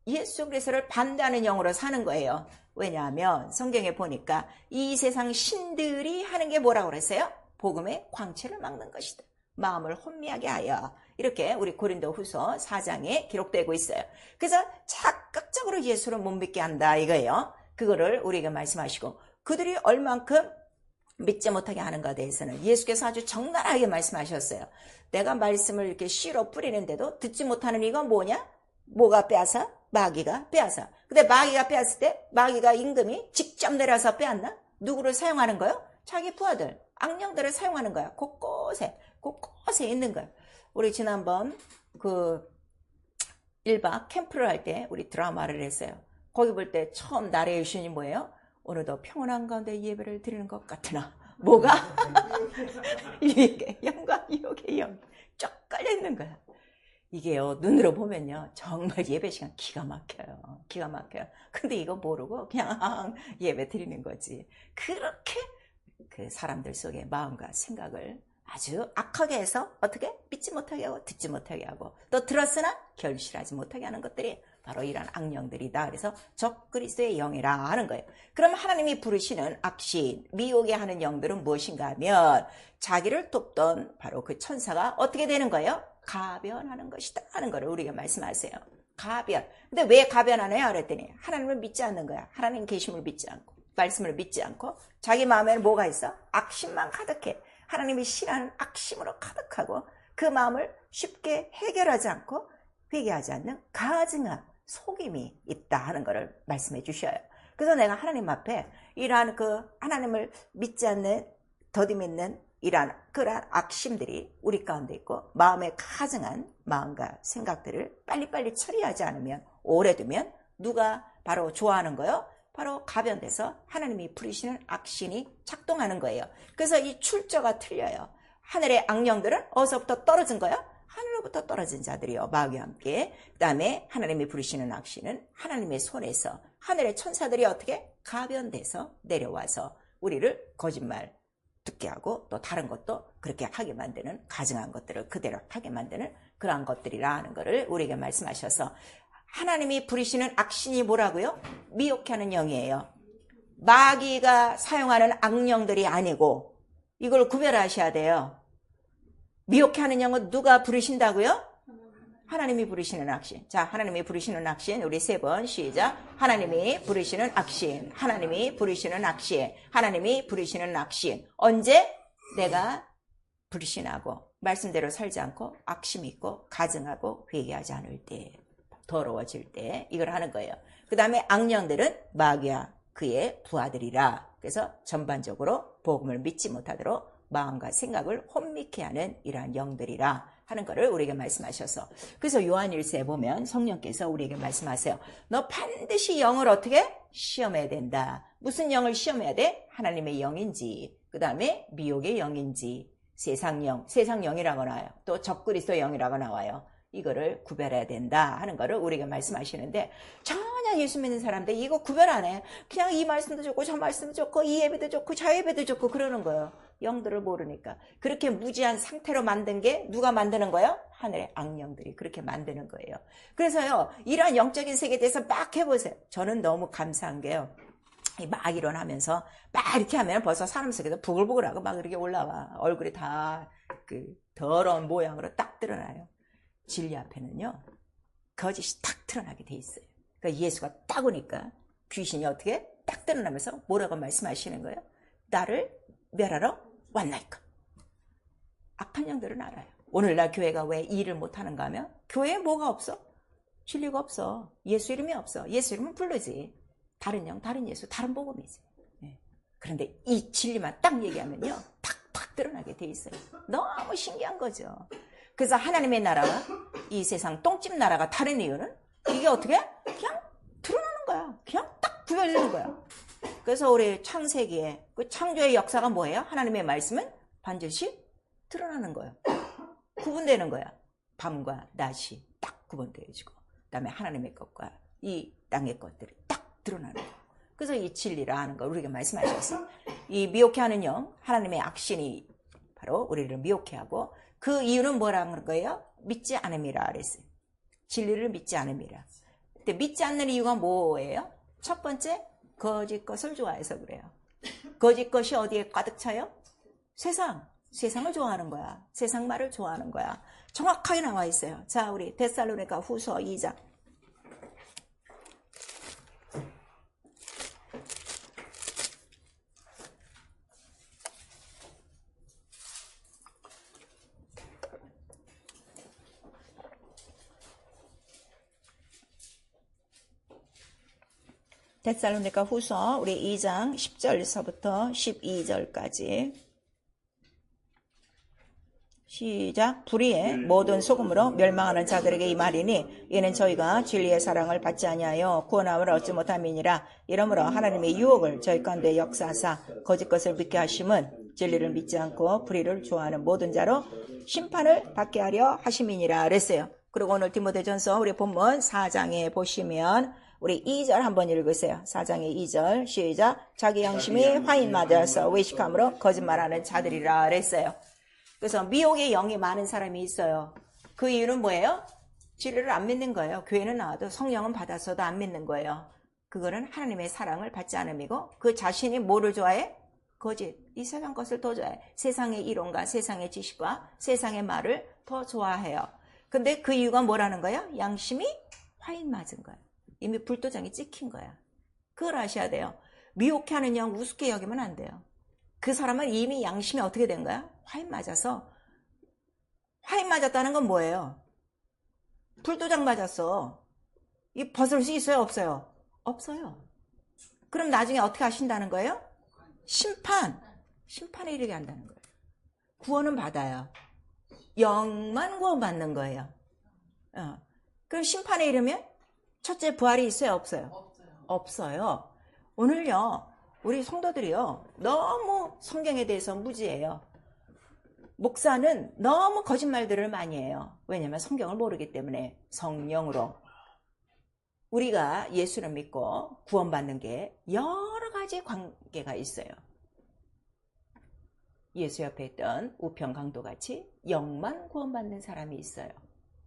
예수 그리스도를 반대하는 영으로 사는 거예요. 왜냐하면 성경에 보니까 이 세상 신들이 하는 게 뭐라고 그랬어요? 복음의 광채를 막는 것이다. 마음을 혼미하게 하여. 이렇게 우리 고린도 후서 4장에 기록되고 있어요. 그래서 적극적으로 예수를 못 믿게 한다 이거예요. 그거를 우리에게 말씀하시고 그들이 얼만큼 믿지 못하게 하는가에 대해서는 예수께서 아주 적나라하게 말씀하셨어요. 내가 말씀을 이렇게 씨로 뿌리는데도 듣지 못하는 이건 뭐냐? 뭐가 빼앗아? 마귀가 빼앗아. 근데 마귀가 빼앗을 때 마귀가 임금이 직접 내려서 빼앗나? 누구를 사용하는 거요? 자기 부하들, 악령들을 사용하는 거야. 곳곳에 있는 거야. 우리 지난번 그 1박 캠프를 할 때 우리 드라마를 했어요. 거기 볼 때 처음 나레이션이 뭐예요? 오늘도 평온한 가운데 예배를 드리는 것 같으나 뭐가? 이게 영과 유혹의 영 쫙 깔려있는 거야. 이게요 눈으로 보면요 정말 예배 시간 기가 막혀요. 기가 막혀요. 근데 이거 모르고 그냥 예배 드리는 거지. 그렇게 그 사람들 속의 마음과 생각을 아주 악하게 해서 어떻게? 믿지 못하게 하고 듣지 못하게 하고 또 들었으나 결실하지 못하게 하는 것들이 바로 이런 악령들이다. 그래서 적그리스도의 영이라 하는 거예요. 그럼 하나님이 부르시는 악신, 미혹에 하는 영들은 무엇인가 하면 자기를 돕던 바로 그 천사가 어떻게 되는 거예요? 가변하는 것이다 하는 거를 우리가 말씀하세요. 가변. 근데 왜 가변하나요? 그랬더니 하나님을 믿지 않는 거야. 하나님 계심을 믿지 않고 말씀을 믿지 않고 자기 마음에는 뭐가 있어? 악심만 가득해. 하나님이 싫어하는 악심으로 가득하고 그 마음을 쉽게 해결하지 않고 회개하지 않는 가증한 속임이 있다 하는 것을 말씀해 주셔요. 그래서 내가 하나님 앞에 이러한 그 하나님을 믿지 않는 더디맺는 이러한 그러한 악심들이 우리 가운데 있고 마음에 가증한 마음과 생각들을 빨리빨리 처리하지 않으면 오래 두면 누가 바로 좋아하는 거요? 바로 가변돼서 하나님이 부리시는 악신이 작동하는 거예요. 그래서 이 출처가 틀려요. 하늘의 악령들은 어디서부터 떨어진 거예요? 하늘로부터 떨어진 자들이요. 마귀와 함께. 그 다음에 하나님이 부르시는 악신은 하나님의 손에서 하늘의 천사들이 어떻게? 가변돼서 내려와서 우리를 거짓말 듣게 하고 또 다른 것도 그렇게 하게 만드는 가증한 것들을 그대로 하게 만드는 그러한 것들이라 하는 것을 우리에게 말씀하셔서 하나님이 부리시는 악신이 뭐라고요? 미혹해 하는 영이에요. 마귀가 사용하는 악령들이 아니고 이걸 구별하셔야 돼요. 미혹해 하는 영은 누가 부르신다고요? 하나님이 부르시는 악신. 자, 하나님이 부르시는 악신. 우리 3번 시작. 하나님이 부르시는 악신. 하나님이 부르시는 악신. 하나님이 부르시는 악신. 언제? 내가 불신하고 말씀대로 살지 않고 악심 있고 가증하고 회개하지 않을 때, 더러워질 때 이걸 하는 거예요. 그 다음에 악령들은 마귀와 그의 부하들이라. 그래서 전반적으로 복음을 믿지 못하도록 마음과 생각을 혼미케 하는 이러한 영들이라 하는 것을 우리에게 말씀하셔서, 그래서 요한일서에 보면 성령께서 우리에게 말씀하세요. 너 반드시 영을 어떻게? 시험해야 된다. 무슨 영을 시험해야 돼? 하나님의 영인지, 그 다음에 미혹의 영인지, 세상 영이라고 나와요. 또 적그리스도 영이라고 나와요. 이거를 구별해야 된다 하는 거를 우리에게 말씀하시는데, 전혀 예수 믿는 사람들 이거 구별 안 해. 그냥 이 말씀도 좋고 저 말씀도 좋고 이 예배도 좋고 저 예배도 좋고 그러는 거예요. 영들을 모르니까. 그렇게 무지한 상태로 만든 게 누가 만드는 거예요? 하늘의 악령들이 그렇게 만드는 거예요. 그래서요, 이러한 영적인 세계에 대해서 막 해보세요. 저는 너무 감사한 게요, 막 일어나면서 막 이렇게 하면 벌써 사람 속에서 부글부글하고 막 이렇게 올라와. 얼굴이 다 그 더러운 모양으로 딱 드러나요. 진리 앞에는요, 거짓이 딱 드러나게 돼 있어요. 그러니까 예수가 딱 오니까 귀신이 어떻게 딱 드러나면서 뭐라고 말씀하시는 거예요? 나를 멸하러 왔나이까. 악한 영들은 알아요. 오늘날 교회가 왜 일을 못하는가 하면 교회에 뭐가 없어? 진리가 없어. 예수 이름이 없어. 예수 이름은 부르지. 다른 영, 다른 예수, 다른 복음이지. 네. 그런데 이 진리만 딱 얘기하면요, 탁탁 드러나게 돼 있어요. 너무 신기한 거죠. 그래서 하나님의 나라와 이 세상 똥집 나라가 다른 이유는 이게 어떻게? 그냥 드러나는 거야. 그냥 딱 구별되는 거야. 그래서 우리 창세기에 그 창조의 역사가 뭐예요? 하나님의 말씀은 반드시 드러나는 거예요. 구분되는 거야. 밤과 낮이 딱 구분되어지고, 그 다음에 하나님의 것과 이 땅의 것들이 딱 드러나는 거예요. 그래서 이 진리라 하는 거 우리에게 말씀하셨어요. 이 미혹해 하는 영, 하나님의 악신이 바로 우리를 미혹해 하고, 그 이유는 뭐라는 거예요? 믿지 않음이라 그랬어요. 진리를 믿지 않음이라. 근데 믿지 않는 이유가 뭐예요? 첫 번째, 거짓 것을 좋아해서 그래요. 거짓 것이 어디에 가득 차요? 세상을 좋아하는 거야. 세상 말을 좋아하는 거야. 정확하게 나와 있어요. 자, 우리 데살로니가 후서 2장. 데살로니가 후서 우리 2장 10절서부터 12절까지 시작. 불의의 모든 소금으로 멸망하는 자들에게 이 말이니 이는 저희가 진리의 사랑을 받지 아니하여 구원함을 얻지 못함이니라. 이러므로 하나님의 유혹을 저희 가운데 역사하사 거짓 것을 믿게 하심은 진리를 믿지 않고 불의를 좋아하는 모든 자로 심판을 받게 하려 하심이니라 그랬어요. 그리고 오늘 디모데전서 우리 본문 4장에 보시면 우리 2절 한번 읽으세요. 4장의 2절 시작. 자기 양심이 화인 맞아서 외식함으로 거짓말하는 자들이라 그랬어요. 그래서 미혹의 영이 많은 사람이 있어요. 그 이유는 뭐예요? 진리를 안 믿는 거예요. 교회는 나와도 성령은 받았어도 안 믿는 거예요. 그거는 하나님의 사랑을 받지 않음이고, 그 자신이 뭐를 좋아해? 거짓. 이 세상 것을 더 좋아해. 세상의 이론과 세상의 지식과 세상의 말을 더 좋아해요. 근데 그 이유가 뭐라는 거예요? 양심이 화인 맞은 거예요. 이미 불도장이 찍힌 거야. 그걸 아셔야 돼요. 미혹해 하는 영 우습게 여기면 안 돼요. 그 사람은 이미 양심이 어떻게 된 거야? 화인 맞아서. 화인 맞았다는 건 뭐예요? 불도장 맞았어. 이 벗을 수 있어요? 없어요? 없어요. 그럼 나중에 어떻게 하신다는 거예요? 심판에 이르게 한다는 거예요. 구원은 받아요. 영만 구원받는 거예요. 그럼 심판에 이르면 첫째 부활이 있어요? 없어요? 없어요. 오늘요, 우리 성도들이요, 너무 성경에 대해서 무지해요. 목사는 너무 거짓말들을 많이 해요. 왜냐하면 성경을 모르기 때문에. 성령으로 우리가 예수를 믿고 구원받는 게 여러 가지 관계가 있어요. 예수 옆에 있던 우편 강도같이 영만 구원받는 사람이 있어요.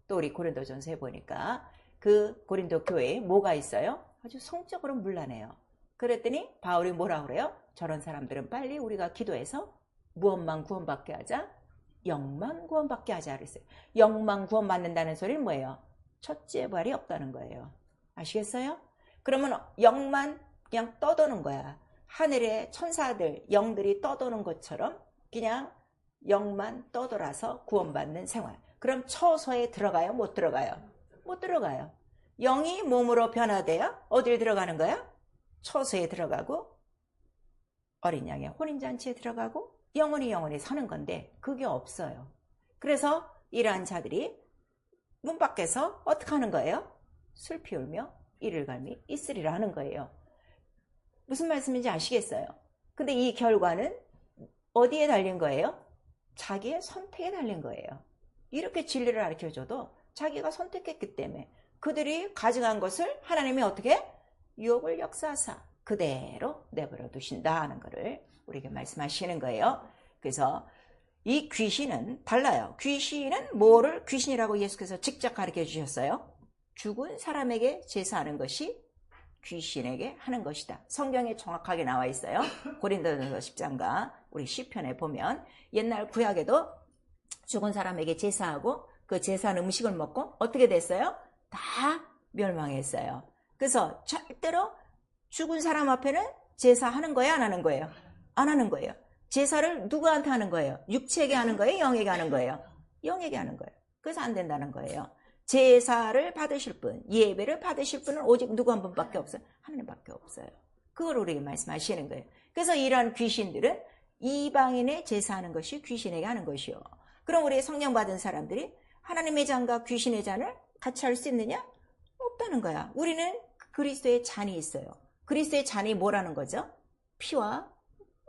또 우리 고린도전서에 보니까 그 고린도 교회에 뭐가 있어요? 아주 성적으로 문란해요. 그랬더니 바울이 뭐라 그래요? 저런 사람들은 빨리 우리가 기도해서 무엇만 구원받게 하자? 영만 구원받게 하자 그랬어요. 영만 구원받는다는 소리는 뭐예요? 첫째 부활이 없다는 거예요. 아시겠어요? 그러면 영만 그냥 떠도는 거야. 하늘의 천사들, 영들이 떠도는 것처럼 그냥 영만 떠돌아서 구원받는 생활. 그럼 처소에 들어가요? 못 들어가요? 못 들어가요. 영이 몸으로 변화돼요? 어딜 들어가는 거야? 처소에 들어가고 어린 양의 혼인잔치에 들어가고 영원히 사는 건데 그게 없어요. 그래서 이러한 자들이 문 밖에서 어떻게 하는 거예요? 슬피 울며 이를 갈미 있으리라 하는 거예요. 무슨 말씀인지 아시겠어요? 근데 이 결과는 어디에 달린 거예요? 자기의 선택에 달린 거예요. 이렇게 진리를 가르쳐줘도 자기가 선택했기 때문에 그들이 가져간 것을 하나님이 어떻게? 유혹을 역사하사 그대로 내버려 두신다 하는 것을 우리에게 말씀하시는 거예요. 그래서 이 귀신은 달라요. 귀신은 뭐를 귀신이라고 예수께서 직접 가르쳐 주셨어요? 죽은 사람에게 제사하는 것이 귀신에게 하는 것이다. 성경에 정확하게 나와 있어요. 고린도전서 10장과 우리 시편에 보면 옛날 구약에도 죽은 사람에게 제사하고 그 제사한 음식을 먹고 어떻게 됐어요? 다 멸망했어요. 그래서 절대로 죽은 사람 앞에는 제사하는 거예요? 안 하는 거예요? 안 하는 거예요. 제사를 누구한테 하는 거예요? 육체에게 하는 거예요? 영에게 하는 거예요? 영에게 하는 거예요. 그래서 안 된다는 거예요. 제사를 받으실 분, 예배를 받으실 분은 오직 누구 한 분밖에 없어요. 하나님밖에 없어요. 그걸 우리에게 말씀하시는 거예요. 그래서 이러한 귀신들은 이방인의 제사하는 것이 귀신에게 하는 것이요. 그럼 우리 성령 받은 사람들이 하나님의 잔과 귀신의 잔을 같이 할 수 있느냐? 없다는 거야. 우리는 그리스도의 잔이 있어요. 그리스도의 잔이 뭐라는 거죠? 피와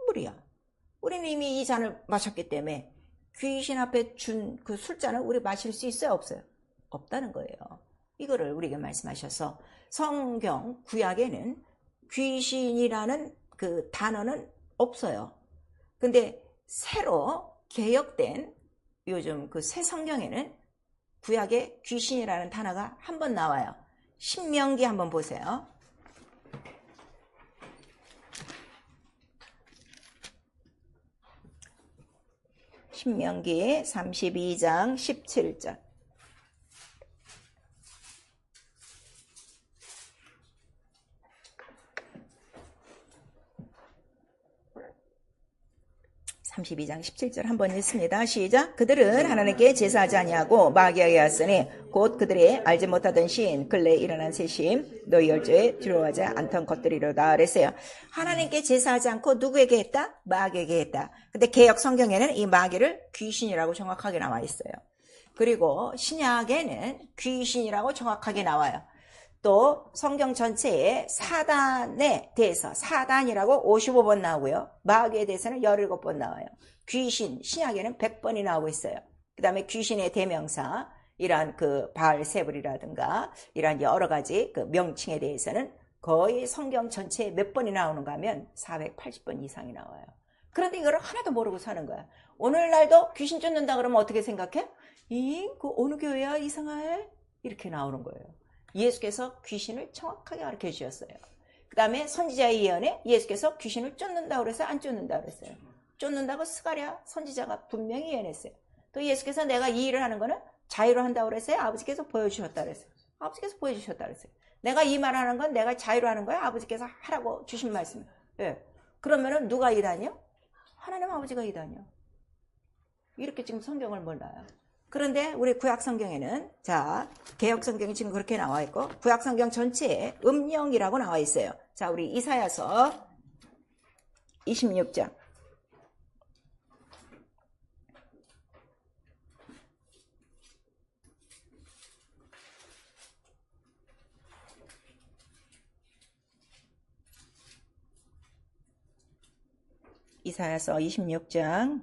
물이야. 우리는 이미 이 잔을 마셨기 때문에 귀신 앞에 준 그 술잔을 우리 마실 수 있어요? 없어요? 없다는 거예요. 이거를 우리에게 말씀하셔서 성경 구약에는 귀신이라는 그 단어는 없어요. 근데 새로 개혁된 요즘 그 새 성경에는 구약에 귀신이라는 단어가 한 번 나와요. 신명기 한번 보세요. 신명기 32장 17절. (32장 17절) 한번 읽습니다. 시작. 그들은 하나님께 제사하지 아니하고 마귀에게 하였으니 곧 그들의 알지 못하던 시인 근래에 일어난 새심 너희 열조에 들어가지 않던 것들이로다 그랬어요. 하나님께 제사하지 않고 누구에게 했다? 마귀에게 했다. 근데 개역 성경에는 이 마귀를 귀신이라고 정확하게 나와 있어요. 그리고 신약에는 귀신이라고 정확하게 나와요. 또 성경 전체에 사단에 대해서 사단이라고 55번 나오고요. 마귀에 대해서는 17번 나와요. 귀신, 신약에는 100번이 나오고 있어요. 그 다음에 귀신의 대명사, 이러한 그 바알세불이라든가 이러한 여러 가지 그 명칭에 대해서는 거의 성경 전체에 몇 번이 나오는가 하면 480번 이상이 나와요. 그런데 이걸 하나도 모르고 사는 거야. 오늘날도 귀신 쫓는다 그러면 어떻게 생각해? 그 어느 교회야 이상해? 이렇게 나오는 거예요. 예수께서 귀신을 정확하게 가르쳐 주셨어요. 그 다음에 선지자의 예언에 예수께서 귀신을 쫓는다고 그랬어요? 안 쫓는다고 그랬어요? 쫓는다고 스가랴 선지자가 분명히 예언했어요. 또 예수께서 내가 이 일을 하는 거는 자유로 한다고 그랬어요? 아버지께서 보여주셨다고 그랬어요? 아버지께서 보여주셨다고 그랬어요. 내가 이 말 하는 건 내가 자유로 하는 거야? 아버지께서 하라고 주신 말씀. 예. 그러면은 누가 이단이요? 하나님 아버지가 이단이요. 이렇게 지금 성경을 몰라요. 그런데 우리 구약 성경에는 자 개역 성경이 지금 그렇게 나와 있고 구약 성경 전체에 음령이라고 나와 있어요. 자 우리 이사야서 26장 이사야서 26장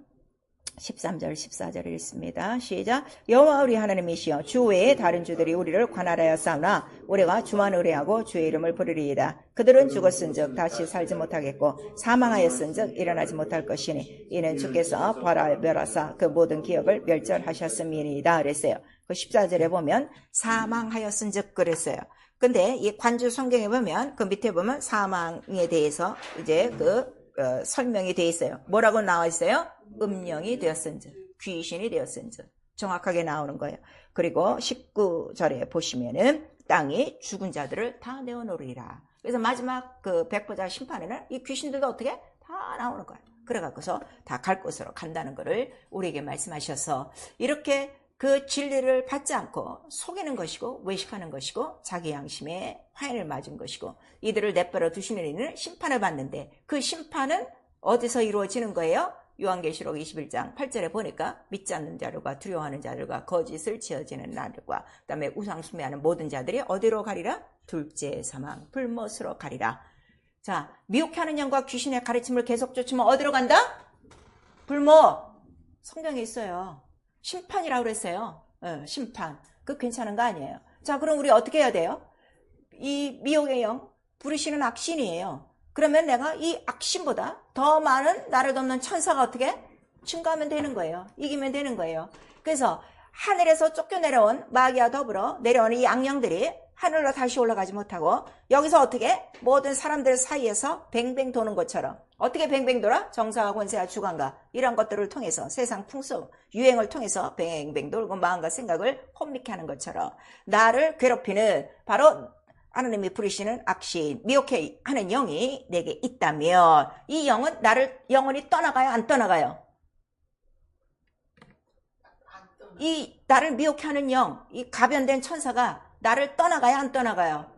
13절 14절을 읽습니다. 시작. 여호와 우리 하나님이시여 주 외에 다른 주들이 우리를 관할하여 싸우나 우리가 주만 의뢰하고 주의 이름을 부르리이다. 그들은 죽었은즉 다시 살지 못하겠고 사망하였은즉 일어나지 못할 것이니 이는 주께서 벌하사 그 모든 기업을 멸절하셨음이니이다 그랬어요. 그 14절에 보면 사망하였은즉 그랬어요. 근데 이 관주 성경에 보면 그 밑에 보면 사망에 대해서 이제 설명이 돼 있어요. 뭐라고 나와 있어요? 음령이 되었은즉, 귀신이 되었은즉. 정확하게 나오는 거예요. 그리고 19절에 보시면은 땅이 죽은 자들을 다 내어놓으리라. 그래서 마지막 그 백보자 심판에는 이 귀신들도 어떻게 다 나오는 거예요. 그래갖고서 다 갈 곳으로 간다는 것을 우리에게 말씀하셔서 이렇게 그 진리를 받지 않고 속이는 것이고 외식하는 것이고 자기 양심에 화인을 맞은 것이고 이들을 내버려 두시는 이는 심판을 받는데 그 심판은 어디서 이루어지는 거예요? 요한계시록 21장 8절에 보니까 믿지 않는 자들과 두려워하는 자들과 거짓을 지어지는 자들과 그 다음에 우상숭배하는 모든 자들이 어디로 가리라? 둘째 사망 불못으로 가리라. 자, 미혹하는 영과 귀신의 가르침을 계속 쫓으면 어디로 간다? 불못. 성경에 있어요. 심판이라고 그랬어요. 심판. 그거 괜찮은 거 아니에요. 자, 그럼 우리 어떻게 해야 돼요? 이 미혹의 영, 부르시는 악신이에요. 그러면 내가 이 악신보다 더 많은 나를 돕는 천사가 어떻게? 증가하면 되는 거예요. 이기면 되는 거예요. 그래서 하늘에서 쫓겨내려온 마귀와 더불어 내려오는 이 악령들이 하늘로 다시 올라가지 못하고 여기서 어떻게? 모든 사람들 사이에서 뱅뱅 도는 것처럼 어떻게 뱅뱅 돌아? 정사와 권세와 주관과 이런 것들을 통해서 세상 풍속, 유행을 통해서 뱅뱅 돌고 마음과 생각을 혼미케 하는 것처럼 나를 괴롭히는 바로 하나님이 부르시는 악신, 미혹해 하는 영이 내게 있다면 이 영은 나를 영원히 떠나가요? 안 떠나가요? 이 나를 미혹해 하는 영, 이 가변된 천사가 나를 떠나가요? 안 떠나가요?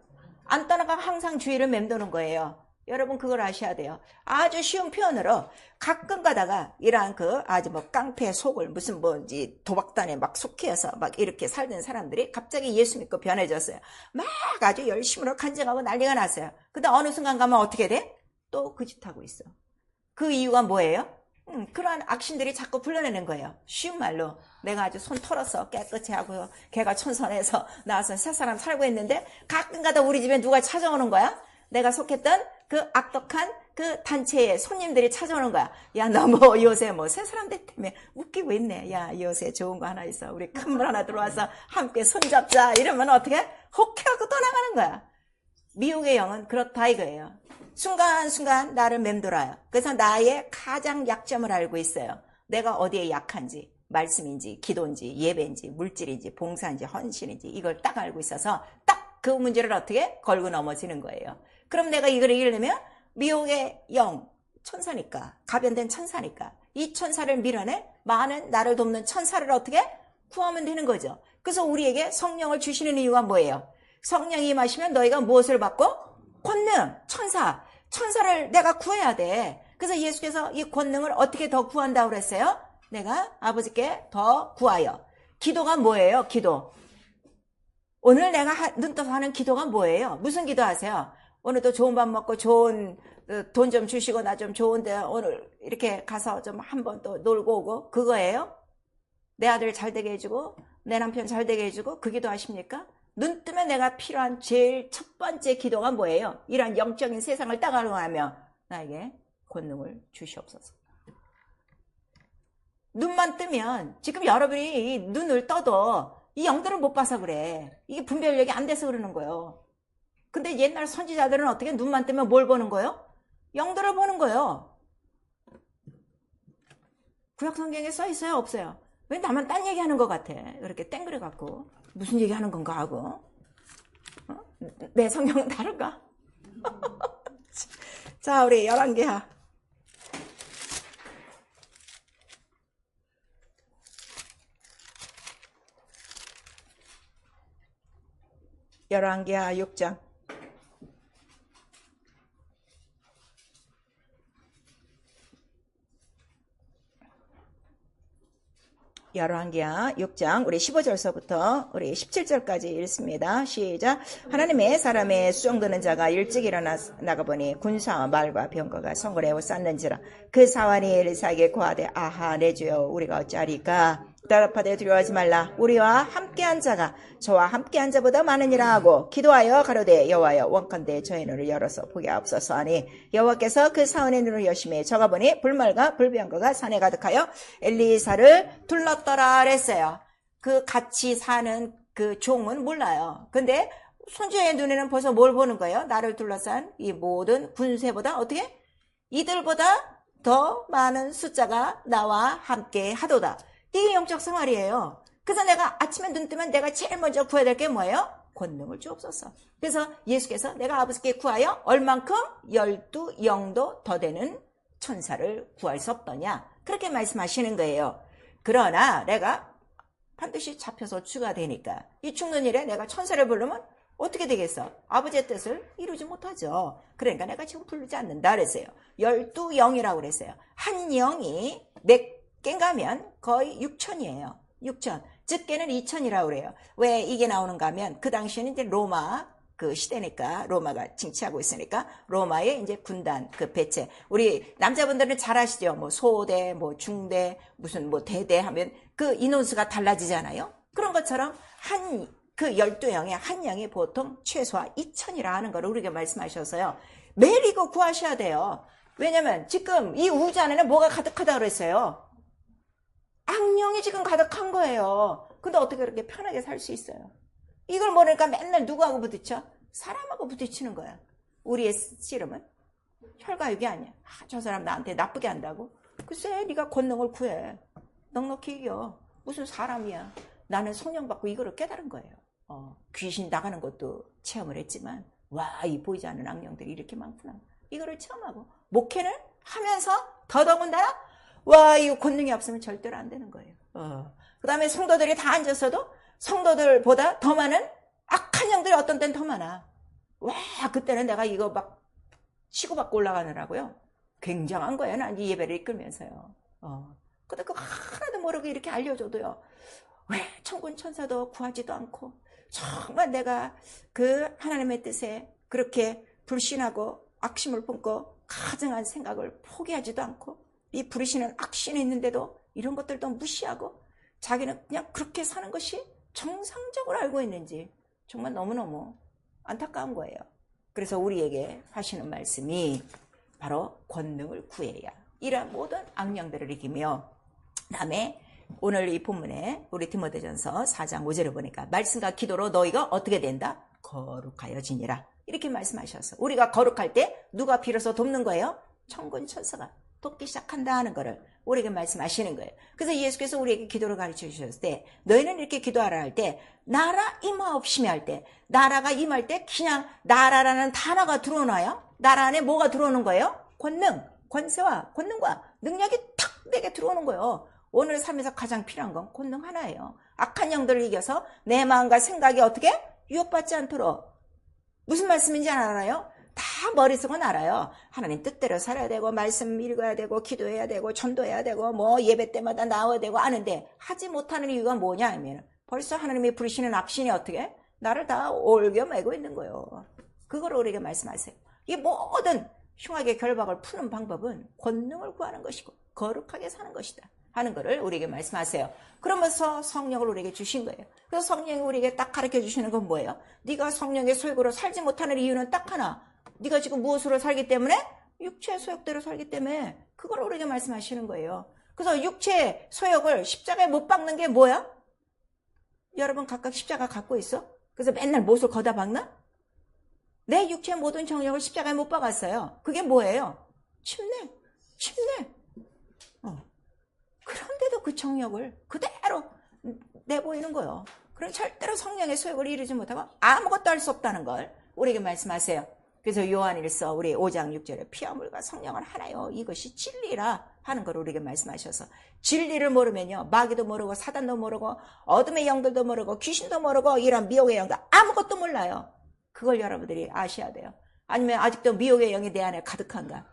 안 떠나가 항상 주위를 맴도는 거예요. 여러분 그걸 아셔야 돼요. 아주 쉬운 표현으로 가끔 가다가 이러한 아주 깡패 속을 무슨 도박단에 막 속해서 막 이렇게 살던 사람들이 갑자기 예수 믿고 변해졌어요. 막 아주 열심으로 간증하고 난리가 났어요. 근데 어느 순간 가면 어떻게 돼? 또 그 짓 하고 있어. 그 이유가 뭐예요? 그러한 악신들이 자꾸 불러내는 거예요. 쉬운 말로 내가 아주 손 털어서 깨끗이 하고 걔가 천선해서 나와서 새 사람 살고 있는데 가끔 가다 우리 집에 누가 찾아오는 거야? 내가 속했던 그 악독한 그 단체의 손님들이 찾아오는 거야. 야, 너 요새 새 사람 됐다며 웃기고 있네. 야, 요새 좋은 거 하나 있어. 우리 큰 물 하나 들어와서 함께 손잡자. 이러면 어떻게? 혹해하고 떠나가는 거야. 미혹의 영은 그렇다 이거예요. 순간순간 나를 맴돌아요. 그래서 나의 가장 약점을 알고 있어요. 내가 어디에 약한지, 말씀인지, 기도인지, 예배인지, 물질인지, 봉사인지, 헌신인지 이걸 딱 알고 있어서 딱 그 문제를 어떻게 걸고 넘어지는 거예요. 그럼 내가 이걸 이기려면 미혹의 영, 천사니까, 가변된 천사니까 이 천사를 밀어내 많은 나를 돕는 천사를 어떻게 구하면 되는 거죠. 그래서 우리에게 성령을 주시는 이유가 뭐예요? 성령이 임하시면 너희가 무엇을 받고? 권능, 천사를 내가 구해야 돼. 그래서 예수께서 이 권능을 어떻게 더 구한다고 그랬어요? 내가 아버지께 더 구하여. 기도가 뭐예요? 기도. 오늘 내가 눈 떠서 하는 기도가 뭐예요? 무슨 기도 하세요? 오늘도 좋은 밥 먹고 좋은 돈 좀 주시고 나 좀 좋은데 오늘 이렇게 가서 좀 한번 또 놀고 오고 그거예요? 내 아들 잘 되게 해주고 내 남편 잘 되게 해주고 그 기도 하십니까? 눈 뜨면 내가 필요한 제일 첫 번째 기도가 뭐예요? 이러한 영적인 세상을 따라가며 나에게 권능을 주시옵소서. 눈만 뜨면 지금 여러분이 이 눈을 떠도 이 영들을 못 봐서 그래. 이게 분별력이 안 돼서 그러는 거예요. 근데 옛날 선지자들은 어떻게 눈만 뜨면 뭘 보는 거예요? 영들을 보는 거예요. 구약 성경에 써 있어요? 없어요? 왜 나만 딴 얘기하는 것 같아? 이렇게 땡그려 갖고 무슨 얘기하는 건가 하고 내 성경은 다른가? 자, 우리 열왕기하 6장 열왕기하 6장 우리 15절서부터 우리 17절까지 읽습니다. 시작. 하나님의 사람의 수종드는 자가 일찍 일어나 나가보니 군사와 말과 병거가 성거래하고 쌌는지라. 그 사환이 엘리사에게 고하되 아하 내 주여 우리가 어찌하리까. 대답하되 두려워하지 말라. 우리와 함께한 자가 저와 함께한 자보다 많으니라 하고 기도하여 가로되 여호와여 원컨대 저의 눈을 열어서 보게 하옵소서 하니 여호와께서 그 사원의 눈을 여심해 저가 보니 불말과 불병거가 산에 가득하여 엘리사를 둘렀더라 그랬어요. 그 같이 사는 그 종은 몰라요. 근데 손자의 눈에는 벌써 뭘 보는 거예요? 나를 둘러싼 이 모든 군세보다 어떻게? 이들보다 더 많은 숫자가 나와 함께 하도다. 이게 영적 생활이에요. 그래서 내가 아침에 눈 뜨면 내가 제일 먼저 구해야 될 게 뭐예요? 권능을 주옵소서. 그래서 예수께서 내가 아버지께 구하여 얼만큼 12영도 더 되는 천사를 구할 수 없더냐, 그렇게 말씀하시는 거예요. 그러나 내가 반드시 잡혀서 주가 되니까 이 죽는 일에 내가 천사를 부르면 어떻게 되겠어? 아버지의 뜻을 이루지 못하죠. 그러니까 내가 지금 부르지 않는다 그랬어요. 12영이라고 그랬어요. 한 영이 몇 개인가면 거의 6천이에요. 6천. 적게는 2천이라고 그래요. 왜 이게 나오는가 하면 그 당시에는 이제 로마 그 시대니까, 로마가 징치하고 있으니까 로마의 이제 군단 그 배체. 우리 남자분들은 잘 아시죠? 뭐 소대, 뭐 중대, 무슨 뭐 대대 하면 그 인원수가 달라지잖아요. 그런 것처럼 그 12영에 한 영이 보통 최소한 2천이라 하는 걸 우리에게 말씀하셔서요. 매일 이거 구하셔야 돼요. 왜냐면 지금 이 우주 안에는 뭐가 가득하다 그랬어요? 악령이 지금 가득한 거예요. 근데 어떻게 그렇게 편하게 살 수 있어요? 이걸 모르니까 맨날 누구하고 부딪혀? 사람하고 부딪히는 거야. 우리의 씨름은 혈과육이 아니야. 저 사람 나한테 나쁘게 한다고? 글쎄, 네가 권능을 구해. 넉넉히 이겨. 무슨 사람이야. 나는 성령 받고 이거를 깨달은 거예요. 귀신 나가는 것도 체험을 했지만, 와, 이 보이지 않는 악령들이 이렇게 많구나. 이거를 체험하고 목회는 하면서 더더군다나 와, 이거 권능이 없으면 절대로 안 되는 거예요. 그 다음에 성도들이 다 앉았어도 성도들보다 더 많은 악한 영들이 어떤 때는 더 많아. 와, 그때는 내가 이거 막 치고받고 올라가느라고요. 굉장한 거예요. 난 이 예배를 이끌면서요. 근데 그거 하나도 모르고 이렇게 알려줘도요. 왜 천군 천사도 구하지도 않고 정말 내가 그 하나님의 뜻에 그렇게 불신하고 악심을 품고 가증한 생각을 포기하지도 않고 이 부르시는 악신이 있는데도 이런 것들도 무시하고 자기는 그냥 그렇게 사는 것이 정상적으로 알고 있는지 정말 너무너무 안타까운 거예요. 그래서 우리에게 하시는 말씀이 바로 권능을 구해야 이러한 모든 악령들을 이기며, 다음에 오늘 이 본문에 우리 디모데전서 4장 5절을 보니까 말씀과 기도로 너희가 어떻게 된다? 거룩하여지니라. 이렇게 말씀하셔서 우리가 거룩할 때 누가 비로소 돕는 거예요? 천군 천사가 돕기 시작한다 하는 거를 우리에게 말씀하시는 거예요. 그래서 예수께서 우리에게 기도를 가르쳐 주셨을 때, 너희는 이렇게 기도하라 할 때, 나라 임하옵심이 할 때, 나라가 임할 때 그냥 나라라는 단어가 들어오나요? 나라 안에 뭐가 들어오는 거예요? 권능, 권세와 권능과 능력이 탁 내게 들어오는 거예요. 오늘 삶에서 가장 필요한 건 권능 하나예요. 악한 영들을 이겨서 내 마음과 생각이 어떻게? 유혹받지 않도록. 무슨 말씀인지 알아요? 다 머릿속은 알아요. 하나님 뜻대로 살아야 되고 말씀 읽어야 되고 기도해야 되고 전도해야 되고 뭐 예배 때마다 나와야 되고 아는데 하지 못하는 이유가 뭐냐 하면 벌써 하나님이 부르시는 악신이 어떻게? 나를 다 올겨매고 있는 거예요. 그걸 우리에게 말씀하세요. 이 모든 흉악의 결박을 푸는 방법은 권능을 구하는 것이고 거룩하게 사는 것이다 하는 것을 우리에게 말씀하세요. 그러면서 성령을 우리에게 주신 거예요. 그래서 성령이 우리에게 딱 가르쳐 주시는 건 뭐예요? 네가 성령의 소욕으로 살지 못하는 이유는 딱 하나. 네가 지금 무엇으로 살기 때문에? 육체의 소욕대로 살기 때문에. 그걸 우리에게 말씀하시는 거예요. 그래서 육체의 소욕을 십자가에 못 박는 게 뭐야? 여러분 각각 십자가 갖고 있어? 그래서 맨날 못을 거다 박나? 내 육체의 모든 정욕을 십자가에 못 박았어요. 그게 뭐예요? 침례. 그런데도 그 정욕을 그대로 내보이는 거예요. 그럼 절대로 성령의 소욕을 이루지 못하고 아무것도 할 수 없다는 걸 우리에게 말씀하세요. 그래서 요한일서 우리 5장 6절에 피와 물과 성령은 하나요. 이것이 진리라 하는 걸 우리에게 말씀하셔서, 진리를 모르면요, 마귀도 모르고 사단도 모르고 어둠의 영들도 모르고 귀신도 모르고 이런 미혹의 영들 아무것도 몰라요. 그걸 여러분들이 아셔야 돼요. 아니면 아직도 미혹의 영이 내 안에 가득한가?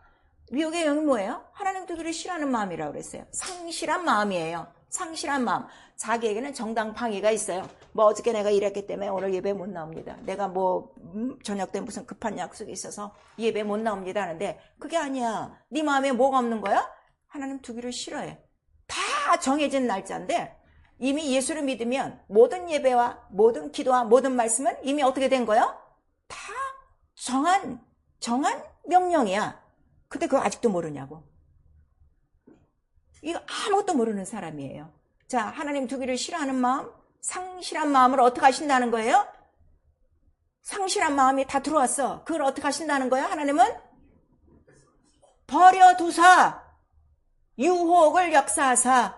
미혹의 영이 뭐예요? 하나님 두기를 싫어하는 마음이라고 그랬어요. 상실한 마음이에요. 상실한 마음. 자기에게는 정당 방위가 있어요. 뭐 어저께 내가 일했기 때문에 오늘 예배 못 나옵니다. 내가 뭐 저녁 때 무슨 급한 약속이 있어서 예배 못 나옵니다 하는데 그게 아니야. 네 마음에 뭐가 없는 거야? 하나님 두기를 싫어해. 다 정해진 날짜인데 이미 예수를 믿으면 모든 예배와 모든 기도와 모든 말씀은 이미 어떻게 된 거야? 다 정한 명령이야. 근데 그거 아직도 모르냐고. 이거 아무것도 모르는 사람이에요. 자, 하나님 두기를 싫어하는 마음, 상실한 마음을 어떻게 하신다는 거예요? 상실한 마음이 다 들어왔어. 그걸 어떻게 하신다는 거야? 하나님은 버려두사 유혹을 역사하사.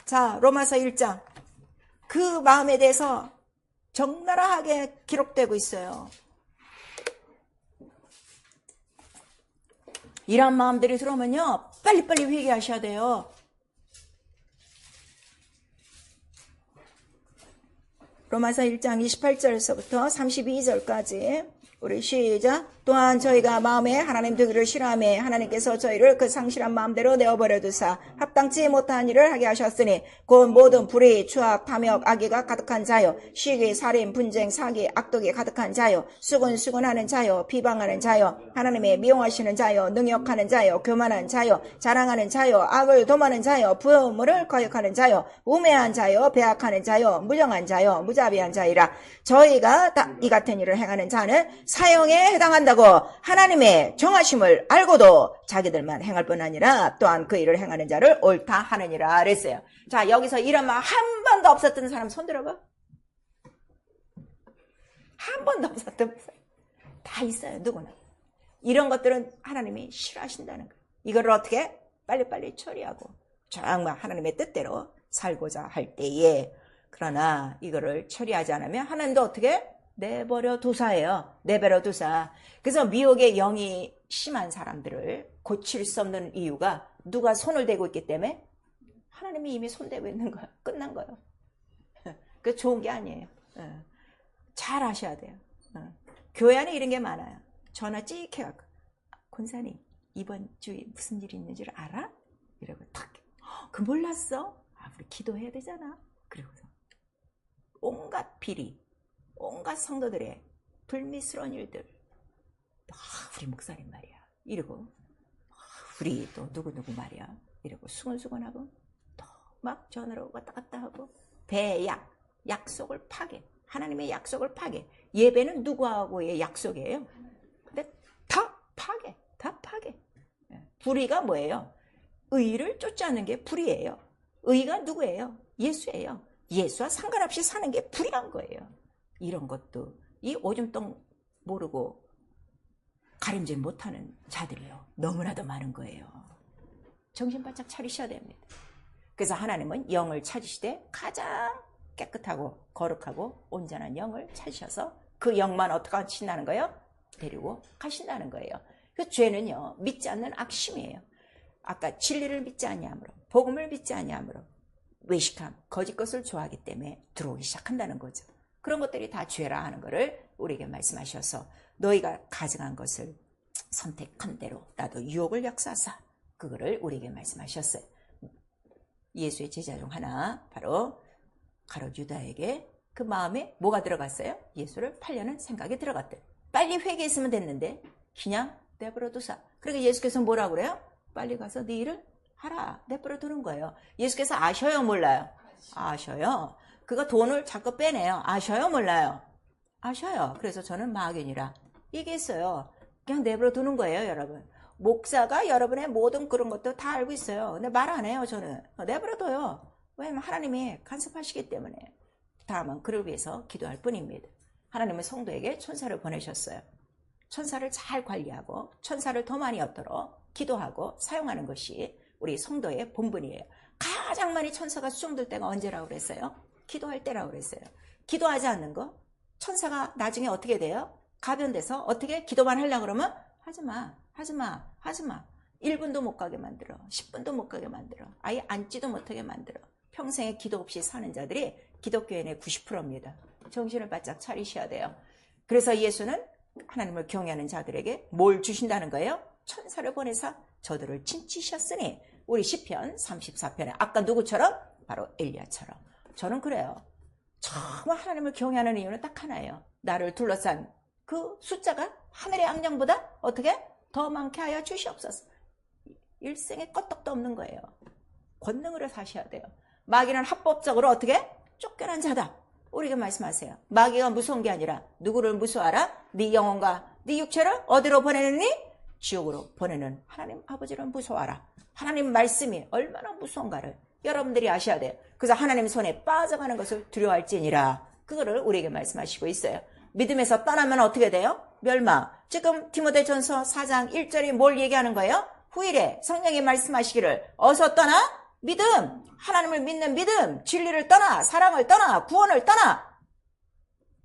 자, 로마서 1장. 그 마음에 대해서 적나라하게 기록되고 있어요. 이런 마음들이 들어오면요, 빨리빨리 회개하셔야 돼요. 로마서 1장 28절에서부터 32절까지 우리 시작. 또한 저희가 마음에 하나님 되기를 싫어하며 하나님께서 저희를 그 상실한 마음대로 내어버려 두사 합당치 못한 일을 하게 하셨으니 곧 모든 불의, 추악, 탐욕, 악의가 가득한 자요, 시기, 살인, 분쟁, 사기, 악독이 가득한 자요, 수근수근하는 자요, 비방하는 자요, 하나님의 미용하시는 자요, 능욕하는 자요, 교만한 자요, 자랑하는 자요, 악을 도모하는 자요, 부음을 거역하는 자요, 우매한 자요, 배악하는 자요, 무정한 자요, 무자비한 자이라. 저희가 다 이 같은 일을 행하는 자는 사형에 해당한다고 하나님의 정하심을 알고도 자기들만 행할 뿐 아니라 또한 그 일을 행하는 자를 옳다 하느니라 그랬어요. 자, 여기서 이런 말 한 번도 없었던 사람 손 들어봐. 한 번도 없었던 사람 다 있어요. 누구나. 이런 것들은 하나님이 싫어하신다는 거예요. 이거를 어떻게 빨리빨리 처리하고 정말 하나님의 뜻대로 살고자 할 때에, 그러나 이거를 처리하지 않으면 하나님도 어떻게 내버려 두사예요. 내버려 두사. 그래서 미혹의 영이 심한 사람들을 고칠 수 없는 이유가 누가 손을 대고 있기 때문에 하나님이 이미 손대고 있는 거야. 끝난 거예요. 그 좋은 게 아니에요. 잘 아셔야 돼요. 교회 안에 이런 게 많아요. 전화 찍 해갖고, 권사님 이번 주에 무슨 일이 있는지 알아? 이러고 탁. 그 몰랐어? 우리 기도해야 되잖아. 그리고서 온갖 비리, 온갖 성도들의 불미스러운 일들, 우리 목사님 말이야 이러고, 우리 또 누구누구 말이야 이러고 수근수근하고, 또 막 전화로 왔다 갔다 하고, 배약, 약속을 파괴, 하나님의 약속을 파괴. 예배는 누구하고의 약속이에요? 근데 다 파괴, 다 파괴. 불의가 뭐예요? 의를 쫓지 않는 게 불의예요. 의가 누구예요? 예수예요. 예수와 상관없이 사는 게 불의한 거예요. 이런 것도 이 오줌똥 모르고 가림질 못하는 자들이요, 너무나도 많은 거예요. 정신 바짝 차리셔야 됩니다. 그래서 하나님은 영을 찾으시되 가장 깨끗하고 거룩하고 온전한 영을 찾으셔서 그 영만 어떻게 하신다는 거예요? 데리고 가신다는 거예요. 그 죄는요, 믿지 않는 악심이에요. 아까 진리를 믿지 아니함으로, 복음을 믿지 아니함으로, 외식함, 거짓 것을 좋아하기 때문에 들어오기 시작한다는 거죠. 그런 것들이 다 죄라 하는 것을 우리에게 말씀하셔서, 너희가 가증한 것을 선택한 대로 나도 유혹을 역사하사, 그거를 우리에게 말씀하셨어요. 예수의 제자 중 하나, 바로 가롯 유다에게 그 마음에 뭐가 들어갔어요? 예수를 팔려는 생각이 들어갔대. 빨리 회개했으면 됐는데 그냥 내버려 두사. 그러니까 예수께서 뭐라고 그래요? 빨리 가서 네 일을 하라. 내버려 두는 거예요. 예수께서 아셔요, 몰라요? 아셔요. 그거 돈을 자꾸 빼내요. 아셔요, 몰라요? 아셔요. 그래서 저는 마귀니라 얘기했어요. 그냥 내버려 두는 거예요, 여러분. 목사가 여러분의 모든 그런 것도 다 알고 있어요. 근데 말 안 해요, 저는. 내버려 둬요. 왜냐면 하나님이 간섭하시기 때문에. 다음은 그를 위해서 기도할 뿐입니다. 하나님은 성도에게 천사를 보내셨어요. 천사를 잘 관리하고 천사를 더 많이 얻도록 기도하고 사용하는 것이 우리 성도의 본분이에요. 가장 많이 천사가 수종될 때가 언제라고 그랬어요? 기도할 때라고 그랬어요. 기도하지 않는 거, 천사가 나중에 어떻게 돼요? 가변돼서 어떻게 기도만 하려고 그러면 하지마, 하지마, 하지마. 1분도 못 가게 만들어. 10분도 못 가게 만들어. 아예 앉지도 못하게 만들어. 평생에 기도 없이 사는 자들이 기독교인의 90%입니다. 정신을 바짝 차리셔야 돼요. 그래서 예수는 하나님을 경외하는 자들에게 뭘 주신다는 거예요? 천사를 보내사 저들을 칭치셨으니, 우리 시편 34편에 아까 누구처럼? 바로 엘리야처럼. 저는 그래요. 정말 하나님을 경외하는 이유는 딱 하나예요. 나를 둘러싼 그 숫자가 하늘의 악령보다 어떻게? 더 많게 하여 주시옵소서. 일생에 껐떡도 없는 거예요. 권능으로 사셔야 돼요. 마귀는 합법적으로 어떻게? 쫓겨난 자다. 우리가 말씀하세요. 마귀가 무서운 게 아니라 누구를 무서워하라? 네 영혼과 네 육체를 어디로 보내느니? 지옥으로 보내는 하나님 아버지를 무서워하라. 하나님 말씀이 얼마나 무서운가를 여러분들이 아셔야 돼요. 그래서 하나님 손에 빠져가는 것을 두려워할지니라. 그거를 우리에게 말씀하시고 있어요. 믿음에서 떠나면 어떻게 돼요? 멸망. 지금 디모데전서 4장 1절이 뭘 얘기하는 거예요? 후일에 성령이 말씀하시기를 어서 떠나 믿음, 하나님을 믿는 믿음, 진리를 떠나, 사랑을 떠나, 구원을 떠나.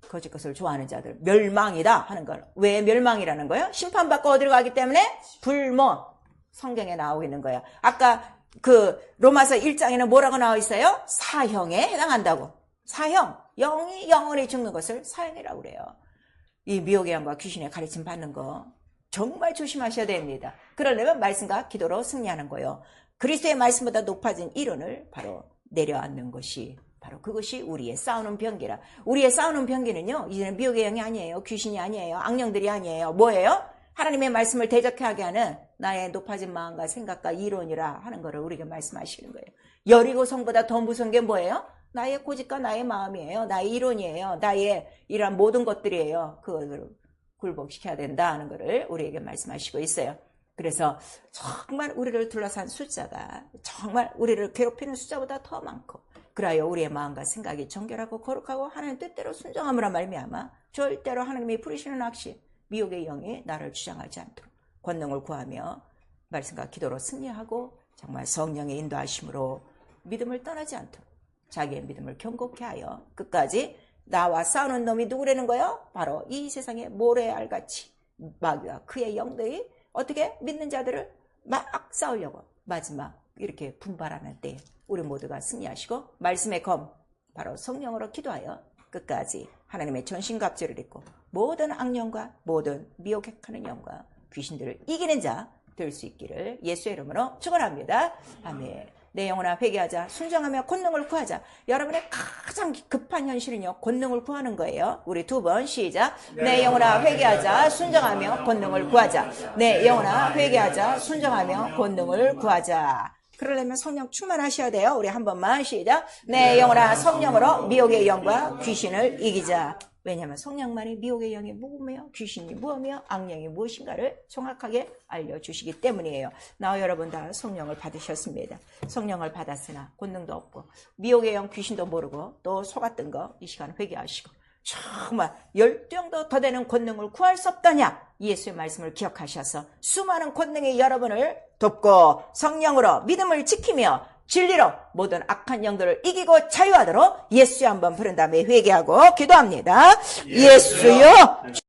거짓 것을 좋아하는 자들 멸망이다 하는 걸. 왜 멸망이라는 거예요? 심판받고 어디로 가기 때문에 불못. 성경에 나오고 있는 거예요. 아까 그 로마서 1장에는 뭐라고 나와 있어요? 사형에 해당한다고. 사형. 영이 영원히 죽는 것을 사형이라고 그래요. 이 미혹의 영과 귀신의 가르침 받는 거 정말 조심하셔야 됩니다. 그러려면 말씀과 기도로 승리하는 거예요. 그리스도의 말씀보다 높아진 이론을 바로 내려앉는 것이 바로 그것이 우리의 싸우는 병기라. 우리의 싸우는 병기는요, 이제는 미혹의 영이 아니에요. 귀신이 아니에요. 악령들이 아니에요. 뭐예요? 하나님의 말씀을 대적하게 하는 나의 높아진 마음과 생각과 이론이라 하는 것을 우리에게 말씀하시는 거예요. 여리고성보다 더 무서운 게 뭐예요? 나의 고집과 나의 마음이에요. 나의 이론이에요. 나의 이러한 모든 것들이에요. 그것을 굴복시켜야 된다 하는 것을 우리에게 말씀하시고 있어요. 그래서 정말 우리를 둘러싼 숫자가 정말 우리를 괴롭히는 숫자보다 더 많고, 그래야 우리의 마음과 생각이 정결하고 거룩하고 하나님 뜻대로 순종함으로 말미암아 절대로 하나님이 부리시는 악시 미혹의 영이 나를 주장하지 않도록 권능을 구하며 말씀과 기도로 승리하고 정말 성령의 인도하심으로 믿음을 떠나지 않도록 자기의 믿음을 견고케 하여 끝까지 나와 싸우는 놈이 누구라는 거예요? 바로 이 세상의 모래알같이 마귀와 그의 영들이 어떻게 믿는 자들을 막 싸우려고 마지막 이렇게 분발하는 때 우리 모두가 승리하시고 말씀의 검 바로 성령으로 기도하여 끝까지 하나님의 전신갑주를 입고 모든 악령과 모든 미혹하는 영과 귀신들을 이기는 자 될 수 있기를 예수의 이름으로 축원합니다. 아멘. 내 영혼아 회개하자, 순종하며 권능을 구하자. 여러분의 가장 급한 현실은요, 권능을 구하는 거예요. 우리 두 번 시작. 내 영혼아 회개하자, 순종하며 권능을 구하자. 내 영혼아 회개하자, 순종하며 권능을 구하자. 그러려면 성령 충만하셔야 돼요. 우리 한 번만 시작. 내 영혼아 성령으로 미혹의 영과 귀신을 이기자. 왜냐하면 성령만이 미혹의 영이 뭐며 귀신이 뭐며 악령이 무엇인가를 정확하게 알려주시기 때문이에요. 나와 여러분 다 성령을 받으셨습니다. 성령을 받았으나 권능도 없고 미혹의 영 귀신도 모르고 또 속았던 거 이 시간 회개하시고 정말 12영도 더 되는 권능을 구할 수 없더냐, 예수의 말씀을 기억하셔서 수많은 권능의 여러분을 돕고 성령으로 믿음을 지키며 진리로 모든 악한 영들을 이기고 자유하도록 예수여 한번 부른 다음에 회개하고 기도합니다. 예수여